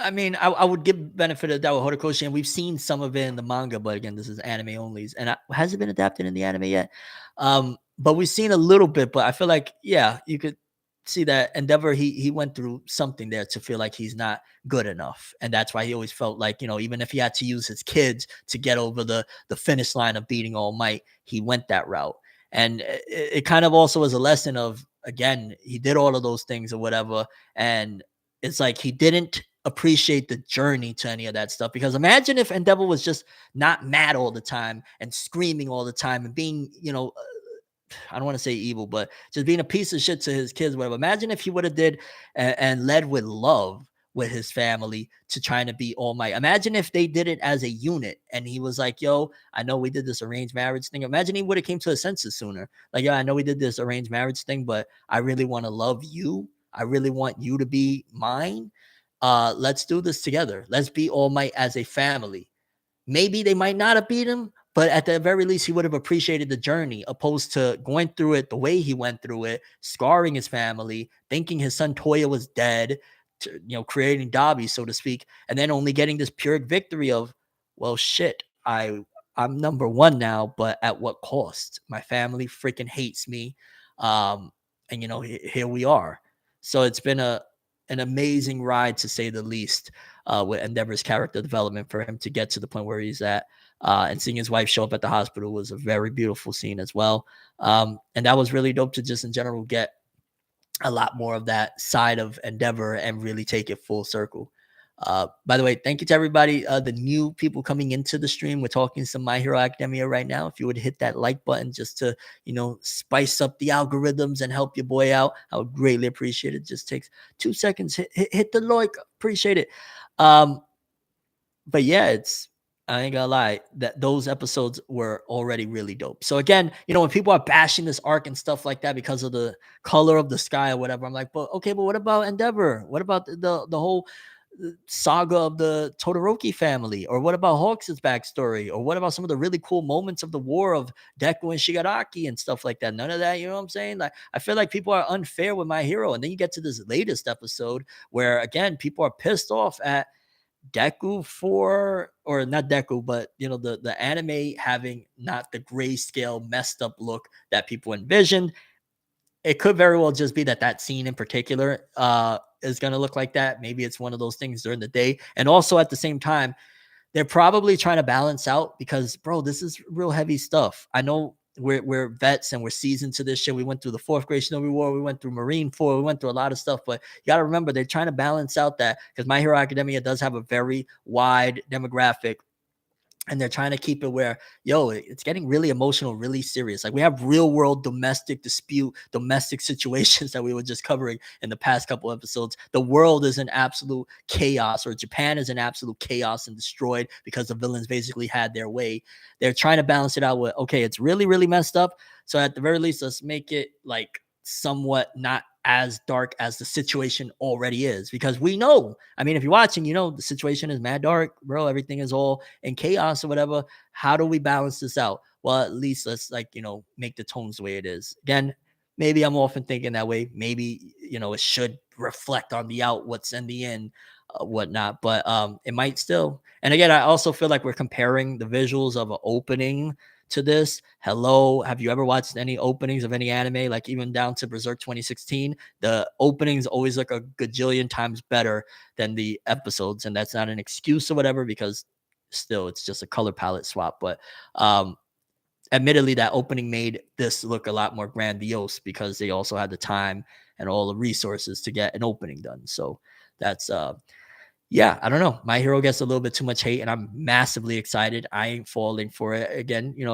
I mean, I would give benefit of that with Horikoshi, and we've seen some of it in the manga, but again, this is anime only, and has it been adapted in the anime yet? But we've seen a little bit, but I feel like, yeah, you could see that Endeavor, he went through something there to feel like he's not good enough, and that's why he always felt like, even if he had to use his kids to get over the finish line of beating All Might, he went that route, and it kind of also was a lesson of, again, he did all of those things or whatever, and it's like he didn't appreciate the journey to any of that stuff. Because imagine if Endeavor was just not mad all the time and screaming all the time and being, I don't want to say evil, but just being a piece of shit to his kids, whatever. Imagine if he would have did and led with love with his family to trying to be All Might. Imagine if they did it as a unit and he was like, yo, I know we did this arranged marriage thing. Imagine he would have came to his senses sooner. Like, yeah, I know we did this arranged marriage thing, but I really want to love you. I really want you to be mine. Let's do this together. Let's be All Might as a family. Maybe they might not have beat him, but at the very least, he would have appreciated the journey, opposed to going through it the way he went through it, scarring his family, thinking his son Toya was dead, creating Dabi, so to speak, and then only getting this pyrrhic victory of, well, shit, I'm number one now, but at what cost? My family freaking hates me, and here we are. So it's been an amazing ride, to say the least, with Endeavor's character development for him to get to the point where he's at. And seeing his wife show up at the hospital was a very beautiful scene as well. And that was really dope to just in general get a lot more of that side of Endeavor and really take it full circle. By the way, thank you to everybody, the new people coming into the stream. We're talking some My Hero Academia right now. If you would hit that like button just to, spice up the algorithms and help your boy out, I would greatly appreciate it. Just takes 2 seconds. Hit the like. Appreciate it. But yeah, I ain't gonna lie, that those episodes were already really dope. So again, when people are bashing this arc and stuff like that because of the color of the sky or whatever, I'm like, but what about Endeavor? What about the whole saga of the Todoroki family? Or what about Hawks' backstory? Or what about some of the really cool moments of the war of Deku and Shigaraki and stuff like that? None of that, you know what I'm saying? Like, I feel like people are unfair with My Hero. And then you get to this latest episode where, again, people are pissed off at Deku or not Deku, but the anime having not the grayscale messed up look that people envisioned. It could very well just be that scene in particular is going to look like that. Maybe it's one of those things during the day. And also at the same time, they're probably trying to balance out because, bro, this is real heavy stuff. I know we're vets and we're seasoned to this shit. We went through the fourth grade Shinobi War. We went through Marine 4. We went through a lot of stuff. But you got to remember, they're trying to balance out that because My Hero Academia does have a very wide demographic. and they're trying to keep it where, yo, it's getting really emotional, really serious. Like we have real world domestic dispute, domestic situations that we were just covering in the past couple episodes. The world is in absolute chaos, or Japan is in absolute chaos and destroyed because the villains basically had their way. They're trying to balance it out with, okay, it's really, really messed up. So at the very least, let's make it like somewhat not as dark as the situation already is, because we know, I mean, if you're watching, you know the situation is mad dark, bro. Everything is all in chaos or whatever. How do we balance this out? Well, at least let's, like, make the tones the way it is. Again, maybe I'm often thinking that way. Maybe, it should reflect on the out, what's in the end, whatnot. But it might still. And again, I also feel like we're comparing the visuals of an opening to this. Hello, have you ever watched any openings of any anime, like even down to Berserk 2016? The openings always look a gajillion times better than the episodes, and that's not an excuse or whatever, because still it's just a color palette swap. But admittedly, that opening made this look a lot more grandiose because they also had the time and all the resources to get an opening done. So that's yeah, I don't know. My Hero gets a little bit too much hate, and I'm massively excited. I ain't falling for it. Again, you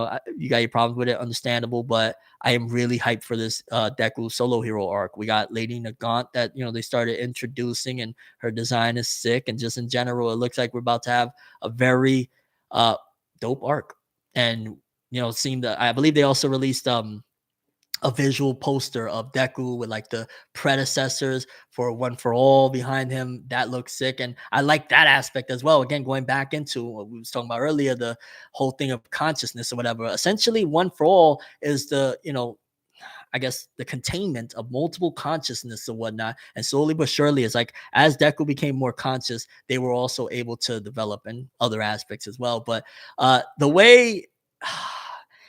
got your problems with it, understandable, but I am really hyped for this Deku solo hero arc. We got Lady Nagant that, they started introducing, and her design is sick. And just in general, it looks like we're about to have a very dope arc. And, seeing that, I believe they also released a visual poster of Deku with like the predecessors for One for All behind him. That looks sick. And I like that aspect as well. Again, going back into what we was talking about earlier, the whole thing of consciousness or whatever. Essentially, One for All is the, I guess, the containment of multiple consciousness and whatnot. And slowly but surely, it's like as Deku became more conscious, they were also able to develop in other aspects as well. But the way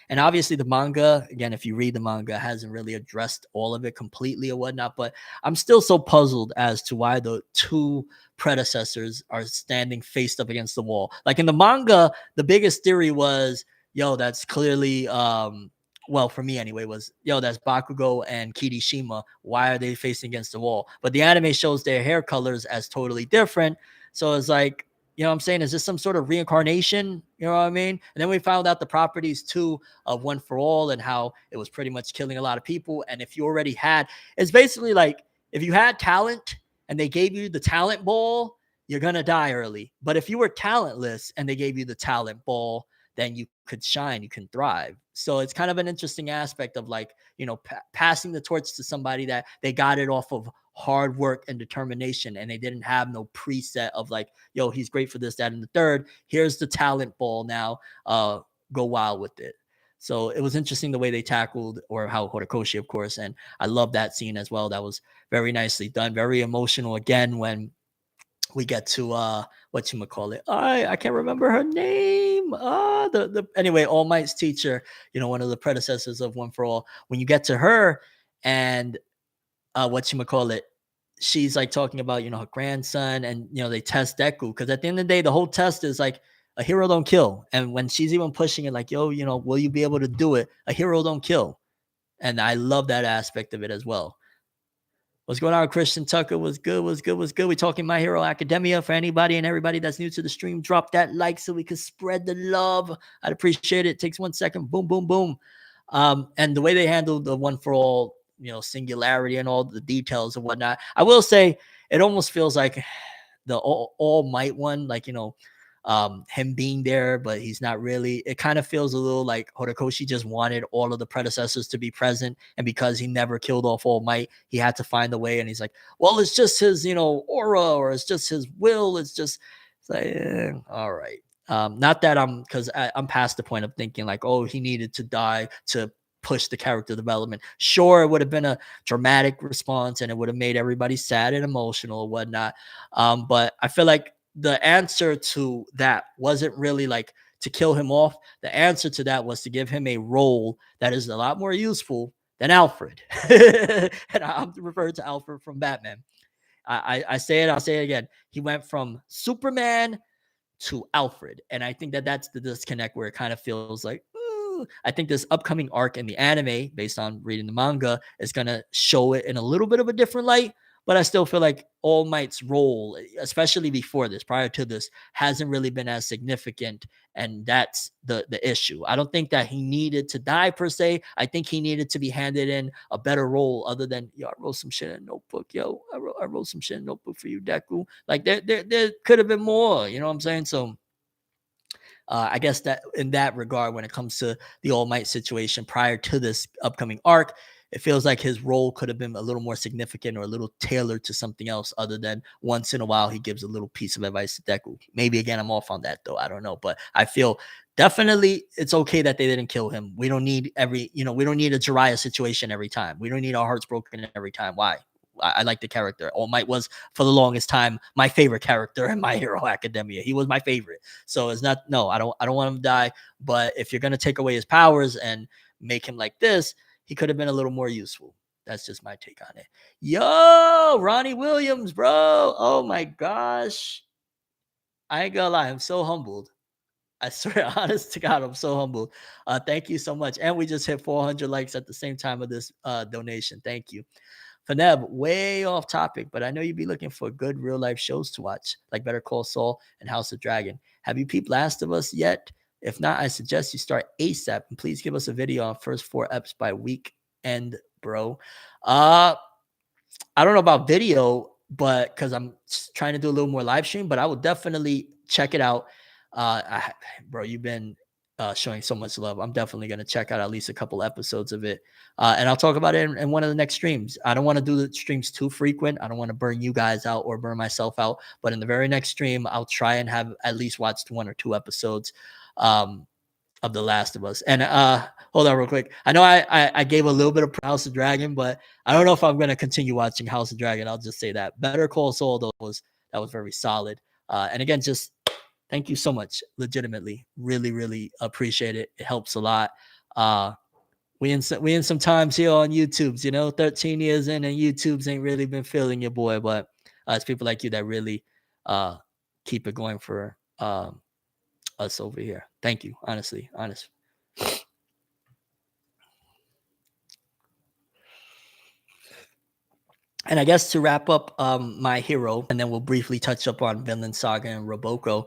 and obviously the manga, again, if you read the manga, hasn't really addressed all of it completely or whatnot, but I'm still so puzzled as to why the two predecessors are standing faced up against the wall. Like in the manga, the biggest theory was, yo, that's clearly well, for me anyway, was, yo, that's Bakugo and Kirishima. Why are they facing against the wall? But the anime shows their hair colors as totally different. So it's like, what I'm saying? Is this some sort of reincarnation? You know what I mean? And then we found out the properties too of One for All, and how it was pretty much killing a lot of people. And if you already had, it's basically like if you had talent and they gave you the talent ball, you're going to die early. But if you were talentless and they gave you the talent ball, then you could shine, you can thrive. So it's kind of an interesting aspect of like, passing the torch to somebody that they got it off of hard work and determination, and they didn't have no preset of like, yo, he's great for this, that, and the third. Here's the talent ball now. Go wild with it. So it was interesting the way they tackled, or how Horikoshi, of course, and I love that scene as well. That was very nicely done, very emotional again when we get to what you call it. I can't remember her name. The anyway, All Might's teacher, one of the predecessors of One for All. When you get to her, and what you call it, she's like talking about, her grandson, and they test Deku, because at the end of the day, the whole test is like a hero don't kill. And when she's even pushing it, like, yo, will you be able to do it? A hero don't kill. And I love that aspect of it as well. What's going on, Christian Tucker? Was good. We're talking My Hero Academia. For anybody and everybody that's new to the stream, drop that like so we can spread the love. I'd appreciate it. It takes 1 second. Boom, boom, boom. And the way they handled the One for All, singularity and all the details and whatnot, I will say it almost feels like the All Might one, like, him being there, but he's not really. It kind of feels a little like Horikoshi just wanted all of the predecessors to be present, and because he never killed off All Might, he had to find a way. And he's like, well, it's just his, aura, or it's just his will. It's like, all right. Not that because I'm past the point of thinking like, oh, he needed to die to push the character development. Sure, it would have been a dramatic response, and it would have made everybody sad and emotional or whatnot. But I feel like the answer to that wasn't really like to kill him off. The answer to that was to give him a role that is a lot more useful than Alfred. And I'm referring to Alfred from Batman. I say it, I'll say it again. He went from Superman to Alfred. And I think that that's the disconnect, where it kind of feels like, I think this upcoming arc in the anime, based on reading the manga, is going to show it in a little bit of a different light. but I still feel like All Might's role, especially before this, prior to this, hasn't really been as significant, and that's the issue. I don't think that he needed to die per se. I think he needed to be handed in a better role, other than, yo, I wrote some shit in a notebook, yo, I wrote some shit in a notebook for you, Deku. Like there could have been more. You know what I'm saying? So I guess that in that regard, when it comes to the All Might situation prior to this upcoming arc, it feels like his role could have been a little more significant or a little tailored to something else, other than once in a while he gives a little piece of advice to Deku. Maybe again, I'm off on that though. I don't know, but I feel definitely it's okay that they didn't kill him. We don't need we don't need a Jiraiya situation every time. We don't need our hearts broken every time. Why? I like the character. All Might was for the longest time my favorite character in My Hero Academia. He was my favorite. So it's not, no, I don't want him to die. But if you're gonna take away his powers and make him like this, he could have been a little more useful. That's just my take on it. Yo, Ronnie Williams, bro. Oh my gosh. I ain't gonna lie, I'm so humbled. I swear, honest to God, I'm so humbled. Thank you so much. And we just hit 400 likes at the same time of this donation. Thank you. Faneb, way off topic, but I know you'd be looking for good real life shows to watch, like Better Call Saul and House of Dragon. Have you peeped Last of Us yet? If not, I suggest you start ASAP, and please give us a video on first 4 eps by weekend, bro. Uh, I don't know about video, but because I'm trying to do a little more live stream, but I will definitely check it out. Bro, you've been showing so much love. I'm definitely going to check out at least a couple episodes of it. And I'll talk about it in one of the next streams. I don't want to do the streams too frequent. I don't want to burn you guys out or burn myself out. But in the very next stream, I'll try and have at least watched 1 or 2 episodes of The Last of Us. And hold on real quick. I know I gave a little bit of House of Dragon, but I don't know if I'm going to continue watching House of Dragon. I'll just say that. Better Call Saul, though, that was very solid. And again, just thank you so much. Legitimately, really, really appreciate it. It helps a lot. We in some times here on YouTube's, 13 years in, and YouTube's ain't really been feeling your boy, but it's people like you that really keep it going for us over here. Thank you, honestly. And I guess to wrap up My Hero, and then we'll briefly touch up on Vinland Saga and Roboco.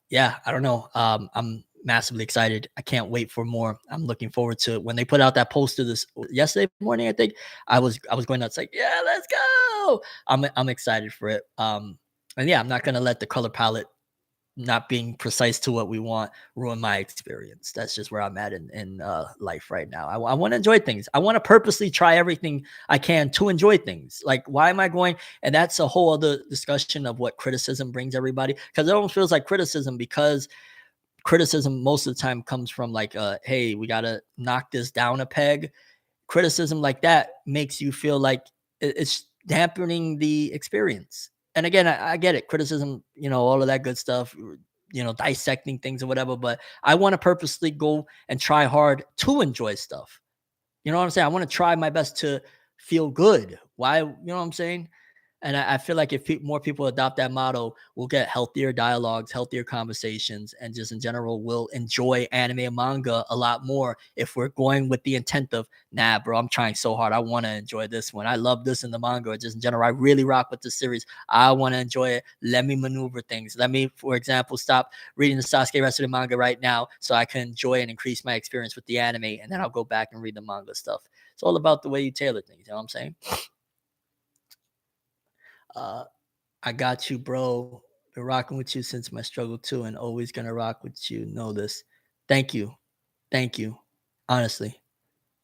Yeah, I don't know. I'm massively excited. I can't wait for more. I'm looking forward to it. When they put out that poster this yesterday morning, I think I was going nuts like, yeah, let's go. I'm excited for it. And yeah, I'm not gonna let the color palette not being precise to what we want ruin my experience. That's just where I'm at in life right now. I want to enjoy things. I want to purposely try everything I can to enjoy things. Like, why am I going? And that's a whole other discussion of what criticism brings everybody, because it almost feels like criticism, because criticism most of the time comes from like, hey, we got to knock this down a peg. Criticism like that makes you feel like it's dampening the experience. And again, I get it. Criticism, all of that good stuff, dissecting things or whatever. But I want to purposely go and try hard to enjoy stuff. You know what I'm saying? I want to try my best to feel good. Why? You know what I'm saying? And I feel like if more people adopt that motto, we'll get healthier dialogues, healthier conversations, and just in general, we'll enjoy anime and manga a lot more if we're going with the intent of, nah, bro, I'm trying so hard. I want to enjoy this one. I love this in the manga, or just in general. I really rock with the series. I want to enjoy it. Let me maneuver things. Let me, for example, stop reading the Sasuke Retsuden manga right now so I can enjoy and increase my experience with the anime, and then I'll go back and read the manga stuff. It's all about the way you tailor things. You know what I'm saying? I got you, bro. Been rocking with you since my struggle too, and always gonna rock with you. Know this. Thank you. Thank you. Honestly.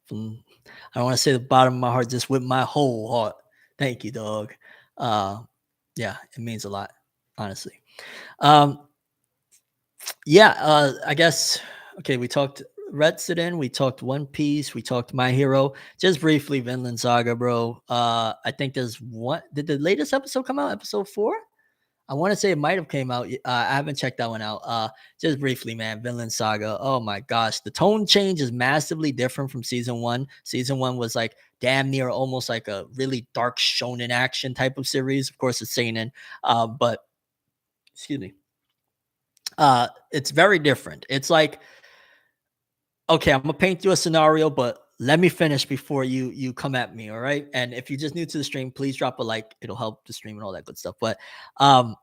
I don't want to say the bottom of my heart, just with my whole heart. Thank you, dog. Yeah, it means a lot, honestly. Yeah, I guess okay, we talked Retsuden, we talked One Piece, we talked My Hero. Just briefly, Vinland Saga, bro. I think there's one. Did the latest episode come out? Episode 4? I want to say it might have came out. I haven't checked that one out. Just briefly, man, Vinland Saga. Oh my gosh, the tone change is massively different from season 1. Season 1 was like damn near almost like a really dark shonen action type of series. Of course, it's seinen, but excuse me. It's very different. It's like, okay, I'm gonna paint you a scenario, but let me finish before you come at me, all right? And if you're just new to the stream, please drop a like. It'll help the stream and all that good stuff. But um,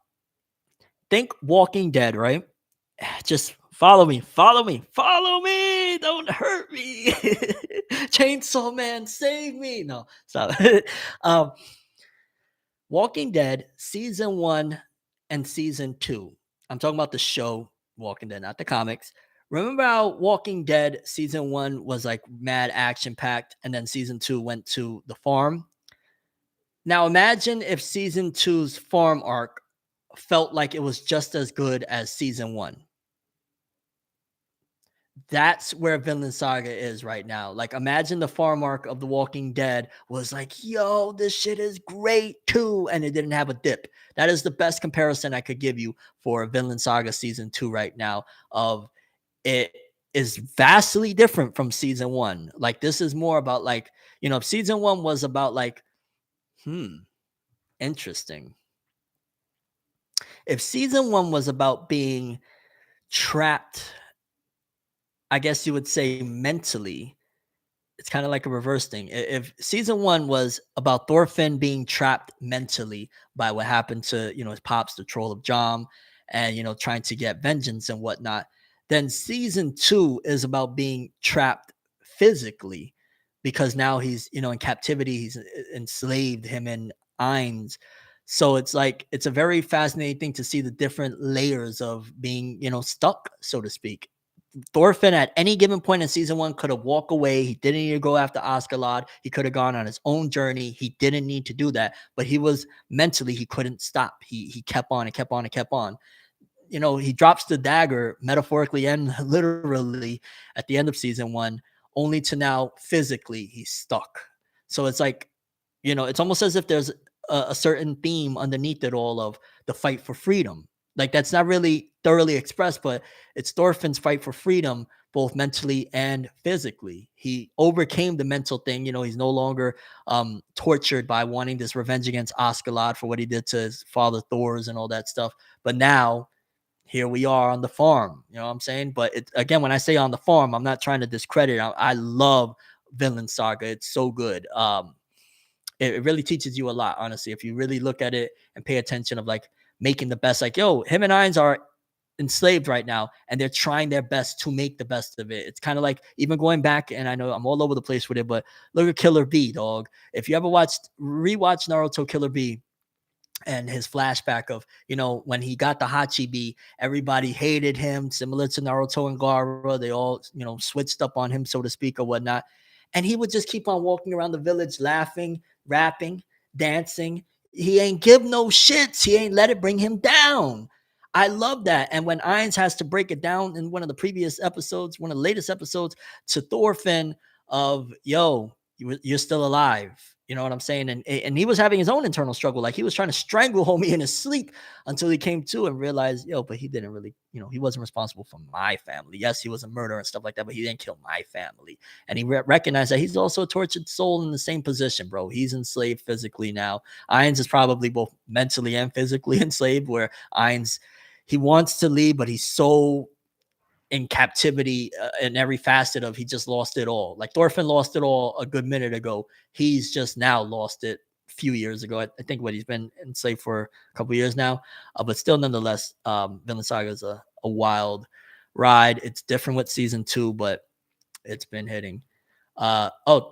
think Walking Dead, right? Just follow me, follow me, follow me. Don't hurt me. Chainsaw Man, save me. No, stop. um, Walking Dead season 1 and season 2. I'm talking about the show Walking Dead, not the comics. Remember how Walking Dead season 1 was like mad action packed and then season 2 went to the farm? Now imagine if season two's farm arc felt like it was just as good as season 1. That's where Vinland Saga is right now. Like, imagine the farm arc of The Walking Dead was like, yo, this shit is great too. And it didn't have a dip. That is the best comparison I could give you for Vinland Saga season 2 right now. Of it is vastly different from season 1. Like, this is more about like, if season 1 was about like, interesting. If season 1 was about being trapped, I guess you would say mentally, it's kind of like a reverse thing. If season 1 was about Thorfinn being trapped mentally by what happened to, his pops, the Troll of Jom, and, trying to get vengeance and whatnot, then season 2 is about being trapped physically because now he's, in captivity. He's enslaved, him and Ainz. So it's like, it's a very fascinating thing to see the different layers of being, stuck, so to speak. Thorfinn at any given point in season 1 could have walked away. He didn't need to go after Askeladd. He could have gone on his own journey. He didn't need to do that, but he was mentally, he couldn't stop. He kept on and kept on and kept on. He drops the dagger metaphorically and literally at the end of season 1, only to now physically he's stuck. So it's like, it's almost as if there's a certain theme underneath it all of the fight for freedom. Like, that's not really thoroughly expressed, but it's Thorfinn's fight for freedom, both mentally and physically. He overcame the mental thing. He's no longer tortured by wanting this revenge against Askeladd for what he did to his father Thors and all that stuff. But now, here we are on the farm. You know what I'm saying? But again, when I say on the farm, I'm not trying to discredit. I love Vinland Saga. It's so good. It really teaches you a lot, honestly, if you really look at it and pay attention of like making the best. Like, yo, him and Ainz are enslaved right now and they're trying their best to make the best of it. It's kind of like even going back, and I know I'm all over the place with it, but look at Killer B, dog. If you ever rewatch Naruto Killer B and his flashback of, when he got the Hachibi, everybody hated him, similar to Naruto and Gaara. They all, switched up on him, so to speak, or whatnot. And he would just keep on walking around the village, laughing, rapping, dancing. He ain't give no shits. He ain't let it bring him down. I love that. And when Ainz has to break it down in one of the previous episodes, one of the latest episodes, to Thorfinn of, yo, you're still alive. You know what I'm saying? And he was having his own internal struggle. Like, he was trying to strangle homie in his sleep until he came to and realized, yo, but he didn't really, he wasn't responsible for my family. Yes, he was a murderer and stuff like that, but he didn't kill my family. And he recognized that he's also a tortured soul in the same position, bro. He's enslaved physically now. Ainz is probably both mentally and physically enslaved, where Ainz, he wants to leave, but he's so in captivity in every facet of, he just lost it all. Like, Thorfinn lost it all a good minute ago. He's just now lost it a few years ago. I think he's been enslaved for a couple years now. But still, nonetheless, Vinland Saga is a wild ride. It's different with season 2, but it's been hitting.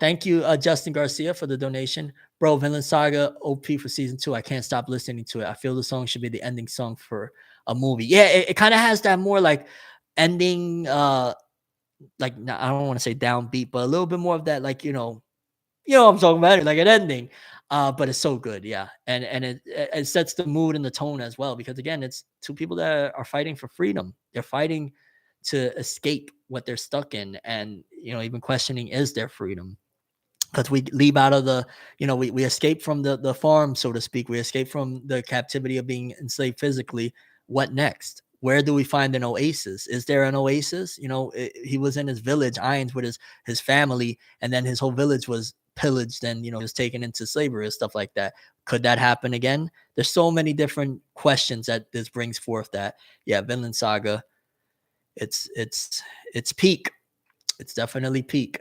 Thank you, Justin Garcia, for the donation. Bro, Vinland Saga OP for season 2. I can't stop listening to it. I feel the song should be the ending song for a movie. Yeah, it kind of has that more like ending, like, I don't want to say downbeat, but a little bit more of that, like, what I'm talking about, like an ending. But it's so good, yeah. And it sets the mood and the tone as well, because again, it's two people that are fighting for freedom. They're fighting to escape what they're stuck in, and even questioning, is there freedom? Because we leave out of the, we escape from the farm, so to speak. We escape from the captivity of being enslaved physically. What next? Where do we find an oasis? Is there an oasis? He was in his village, Ainz, with his family, and then his whole village was pillaged and, was taken into slavery and stuff like that. Could that happen again? There's so many different questions that this brings forth that, yeah, Vinland Saga, it's peak. It's definitely peak.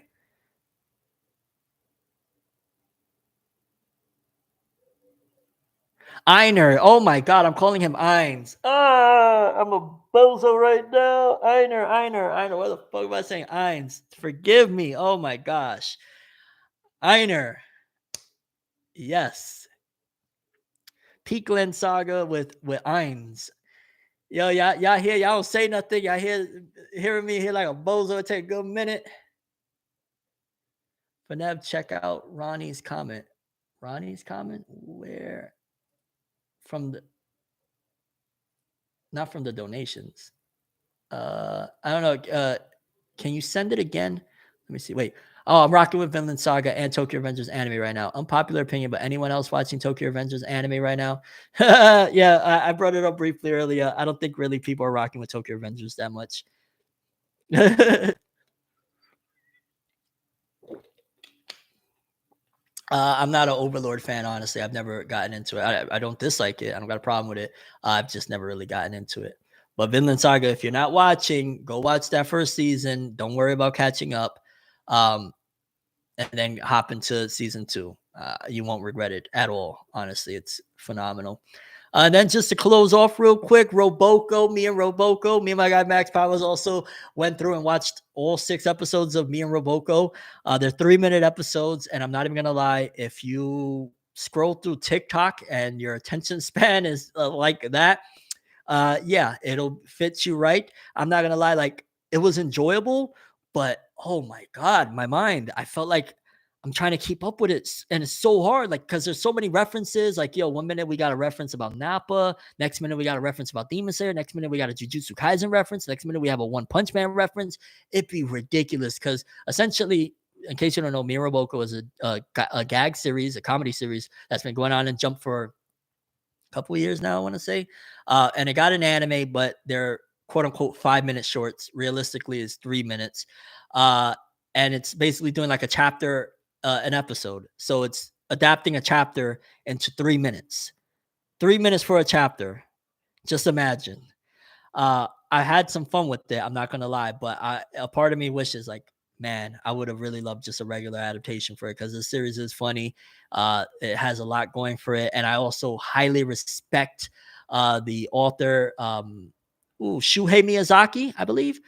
Einer. Oh my god, I'm calling him Eins. Ah, I'm a bozo right now. Einer. What the fuck am I saying? Eins. Forgive me. Oh my gosh. Einer. Yes. Peakland Saga with Eins. Yo, y'all here? Y'all don't say nothing. Y'all hearing me here like a bozo. It take a good minute. Nev, check out Ronnie's comment. Ronnie's comment? Where? From the not from the donations. I don't know. Can you send it again? Let me see. Wait. Oh, I'm rocking with Vinland Saga and Tokyo Revengers anime right now. Unpopular opinion, but anyone else watching Tokyo Revengers anime right now? Yeah, I brought it up briefly earlier. I don't think really people are rocking with Tokyo Revengers that much. I'm not an Overlord fan, honestly. I've never gotten into it. I don't dislike it. I don't got a problem with it. I've just never really gotten into it. But Vinland Saga, if you're not watching, go watch that first season. Don't worry about catching up. And then hop into season 2. You won't regret it at all. Honestly, it's phenomenal. And then just to close off real quick, Roboco, me and my guy Max Powers also went through and watched all 6 episodes of me and Roboco. They're 3-minute episodes, and I'm not even gonna lie, if you scroll through TikTok and your attention span is like that, yeah, it'll fit you right. I'm not gonna lie, like it was enjoyable, but oh my god, my mind, I felt like I'm trying to keep up with it, and it's so hard, like because there's so many references. Like, yo, 1 minute we got a reference about Nappa, next minute we got a reference about Demon Slayer, next minute we got a Jujutsu Kaisen reference, next minute we have a One Punch Man reference. It'd be ridiculous because essentially, in case you don't know, Mira Boko is a gag series, a comedy series that's been going on and Jump for couple of years now, I want to say. And it got an anime, but they're quote unquote 5-minute shorts. Realistically, is 3 minutes. And it's basically doing like a chapter, an episode. So it's adapting a chapter into 3 minutes. 3 minutes for a chapter. Just imagine. I had some fun with it. I'm not gonna lie, but a part of me wishes like, man, I would have really loved just a regular adaptation for it because the series is funny. It has a lot going for it, and I also highly respect the author, Shuhei Miyazaki, I believe.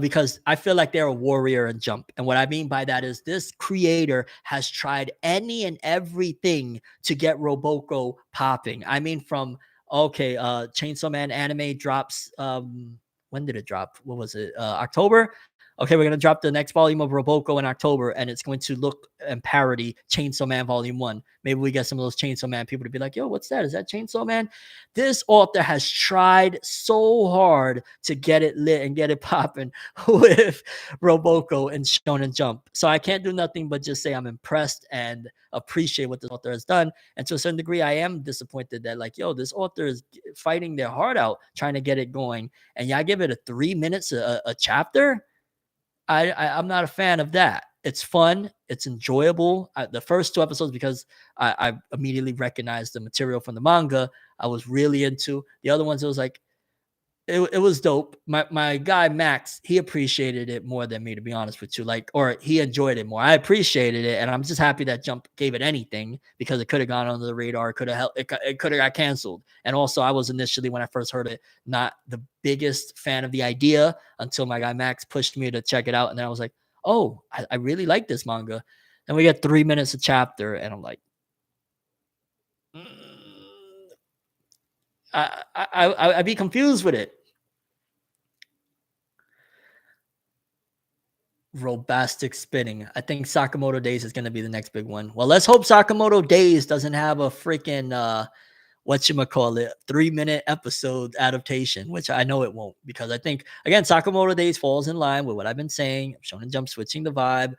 Because I feel like they're a warrior in Jump. And what I mean by that is this creator has tried any and everything to get Roboco popping. I mean, from okay, Chainsaw Man anime drops. When did it drop? What was it? October. Okay, we're gonna drop the next volume of Roboco in October, and it's going to look and parody Chainsaw Man Volume 1. Maybe we get some of those Chainsaw Man people to be like, yo, what's that? Is that Chainsaw Man? This author has tried so hard to get it lit and get it popping with Roboco and Shonen Jump. So I can't do nothing but just say I'm impressed and appreciate what this author has done. And to a certain degree, I am disappointed that, like, yo, this author is fighting their heart out trying to get it going. And yeah, I give it a 3 minutes a chapter. I'm not a fan of that. It's fun. It's enjoyable. The first 2 episodes, because I immediately recognized the material from the manga, I was really into. The other ones, it was like, it was dope. My guy Max, he appreciated it more than me, to be honest with you. Like, or he enjoyed it more. I appreciated it, and I'm just happy that Jump gave it anything because it could have gone under the radar. It could have helped. It could have got canceled. And also, I was initially, when I first heard it, not the biggest fan of the idea until my guy Max pushed me to check it out, and then I was like, oh, I really like this manga. And we get 3 minutes a chapter, and I'm like, mm, I'd be confused with it. Robastic spinning. I think Sakamoto Days is going to be the next big one. Well, let's hope Sakamoto Days doesn't have a freaking whatchamacallit, 3-minute episode adaptation, which I know it won't, because I think, again, Sakamoto Days falls in line with what I've been saying. Shonen Jump switching the vibe.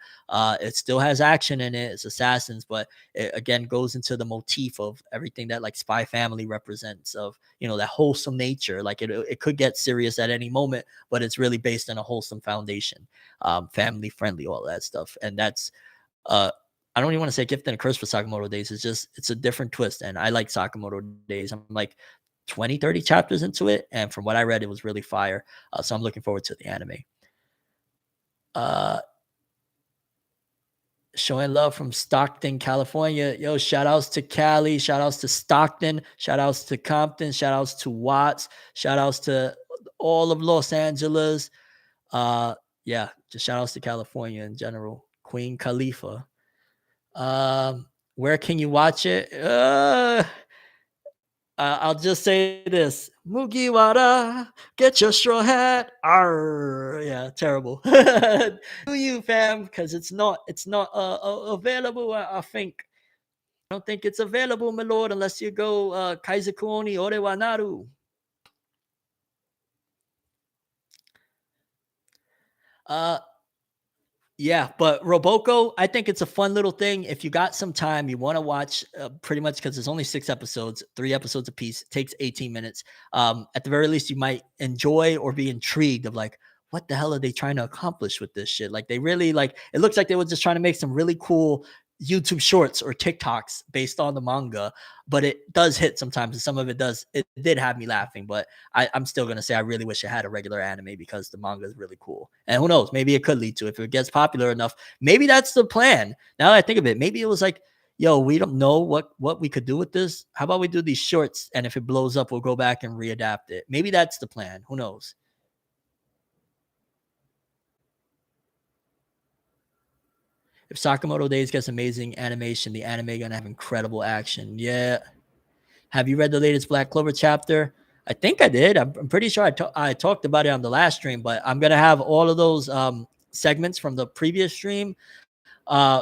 It still has action in it. It's assassins, but it again goes into the motif of everything that like Spy Family represents, of, you know, that wholesome nature. Like it could get serious at any moment, but it's really based on a wholesome foundation, family friendly, all that stuff. And that's I don't even want to say gift and a curse for Sakamoto Days. It's just, it's a different twist. And I like Sakamoto Days. I'm like 20, 30 chapters into it. And from what I read, it was really fire. So I'm looking forward to the anime. Uh, Showing love from Stockton, California. Yo, shout outs to Cali, shout outs to Stockton, shout outs to Compton, shout outs to Watts, shout outs to all of Los Angeles. Uh, yeah, just shout outs to California in general. Queen Khalifa. Where can you watch it? I'll just say this: Mugiwara, get your straw hat. Arr, yeah, terrible. Do you, fam? Because it's not available. I think I don't think it's available, my lord, unless you go Kaiser Kuoni Ore wa Naru. Uh, Yeah, but Roboco, I think it's a fun little thing. If you got some time, you want to watch pretty much because there's only 6 episodes, 3 episodes a piece. It takes 18 minutes. At the very least, you might enjoy or be intrigued of like, what the hell are they trying to accomplish with this shit? Like they really like it looks like they were just trying to make some really cool YouTube shorts or TikToks based on the manga, but it does hit sometimes, and some of it did have me laughing, but I'm still gonna say I really wish it had a regular anime because the manga is really cool. And who knows, maybe it could lead to if it gets popular enough. Maybe that's the plan. Now that I think of it, maybe it was like, yo, we don't know what we could do with this. How about we do these shorts, and if it blows up, we'll go back and readapt it. Maybe that's the plan. Who knows? If Sakamoto Days gets amazing animation, the anime gonna have incredible action. Yeah. Have you read the latest Black Clover chapter? I think I did. I'm pretty sure I talked about it on the last stream, but I'm gonna have all of those segments from the previous stream uh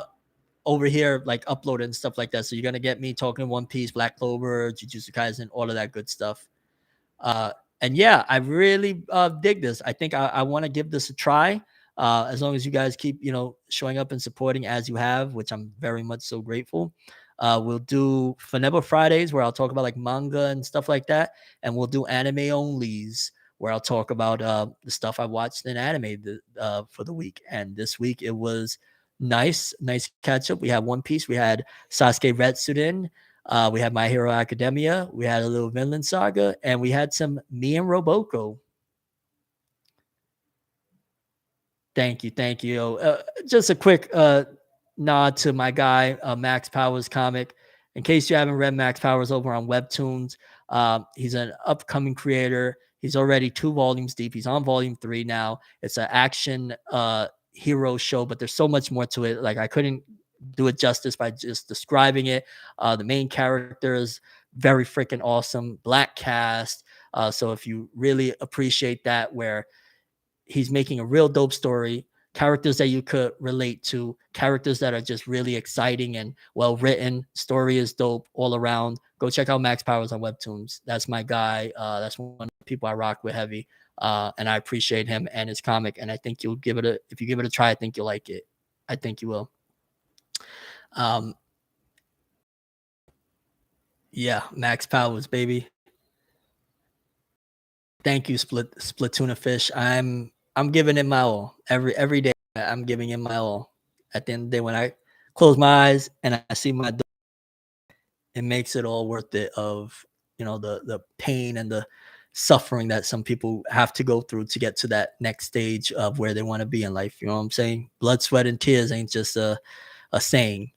over here like uploaded and stuff like that. So you're gonna get me talking One Piece, Black Clover, Jujutsu Kaisen, all of that good stuff. Uh, and yeah, I really dig this. I think I want to give this a try. As long as you guys keep, showing up and supporting as you have, which I'm very much so grateful. We'll do Forever Fridays where I'll talk about like manga and stuff like that, and we'll do anime onlys where I'll talk about the stuff I watched in anime for the week. And this week it was nice catch up. We had One Piece, we had Sasuke Retsuden, we had My Hero Academia, we had a little Vinland Saga, and we had some me and Roboco. Thank you. Just a quick nod to my guy, Max Powers comic. In case you haven't read Max Powers over on Webtoons, he's an upcoming creator. He's already 2 volumes deep. He's on volume 3 now. It's an action hero show, but there's so much more to it. Like I couldn't do it justice by just describing it. The main character is very freaking awesome. Black cast. So if you really appreciate that, where he's making a real dope story, characters that you could relate to, characters that are just really exciting and well written. Story is dope all around. Go check out Max Powers on Webtoons. That's my guy. That's one of the people I rock with heavy. And I appreciate him and his comic. And I think you'll give it if you give it a try, I think you'll like it. I think you will. Um, yeah, Max Powers, baby. Thank you, Splatoon Fish. I'm giving it my all every day. I'm giving it my all. At the end of the day, when I close my eyes and I see my, it makes it all worth it. Of the pain and the suffering that some people have to go through to get to that next stage of where they want to be in life. You know what I'm saying? Blood, sweat, and tears ain't just a saying.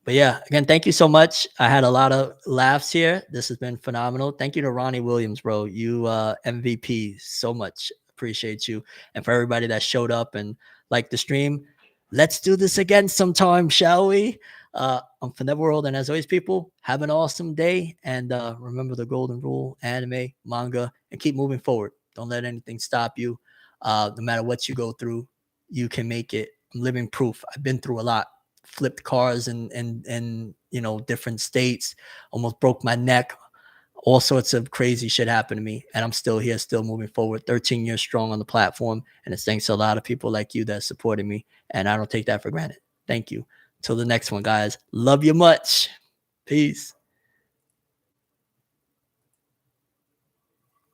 But yeah, again, thank you so much. I had a lot of laughs here. This has been phenomenal. Thank you to Ronnie Williams, bro. You MVP so much. Appreciate you. And for everybody that showed up and liked the stream, let's do this again sometime, shall we? I'm ForneverWorld, and as always, people, have an awesome day. And remember the golden rule: anime, manga, and keep moving forward. Don't let anything stop you. No matter what you go through, you can make it. I'm living proof. I've been through a lot. Flipped cars and different states, almost broke my neck. All sorts of crazy shit happened to me, and I'm still here, still moving forward. 13 years strong on the platform, and it's thanks to a lot of people like you that supported me, and I don't take that for granted. Thank you. Till the next one, guys. Love you much. Peace.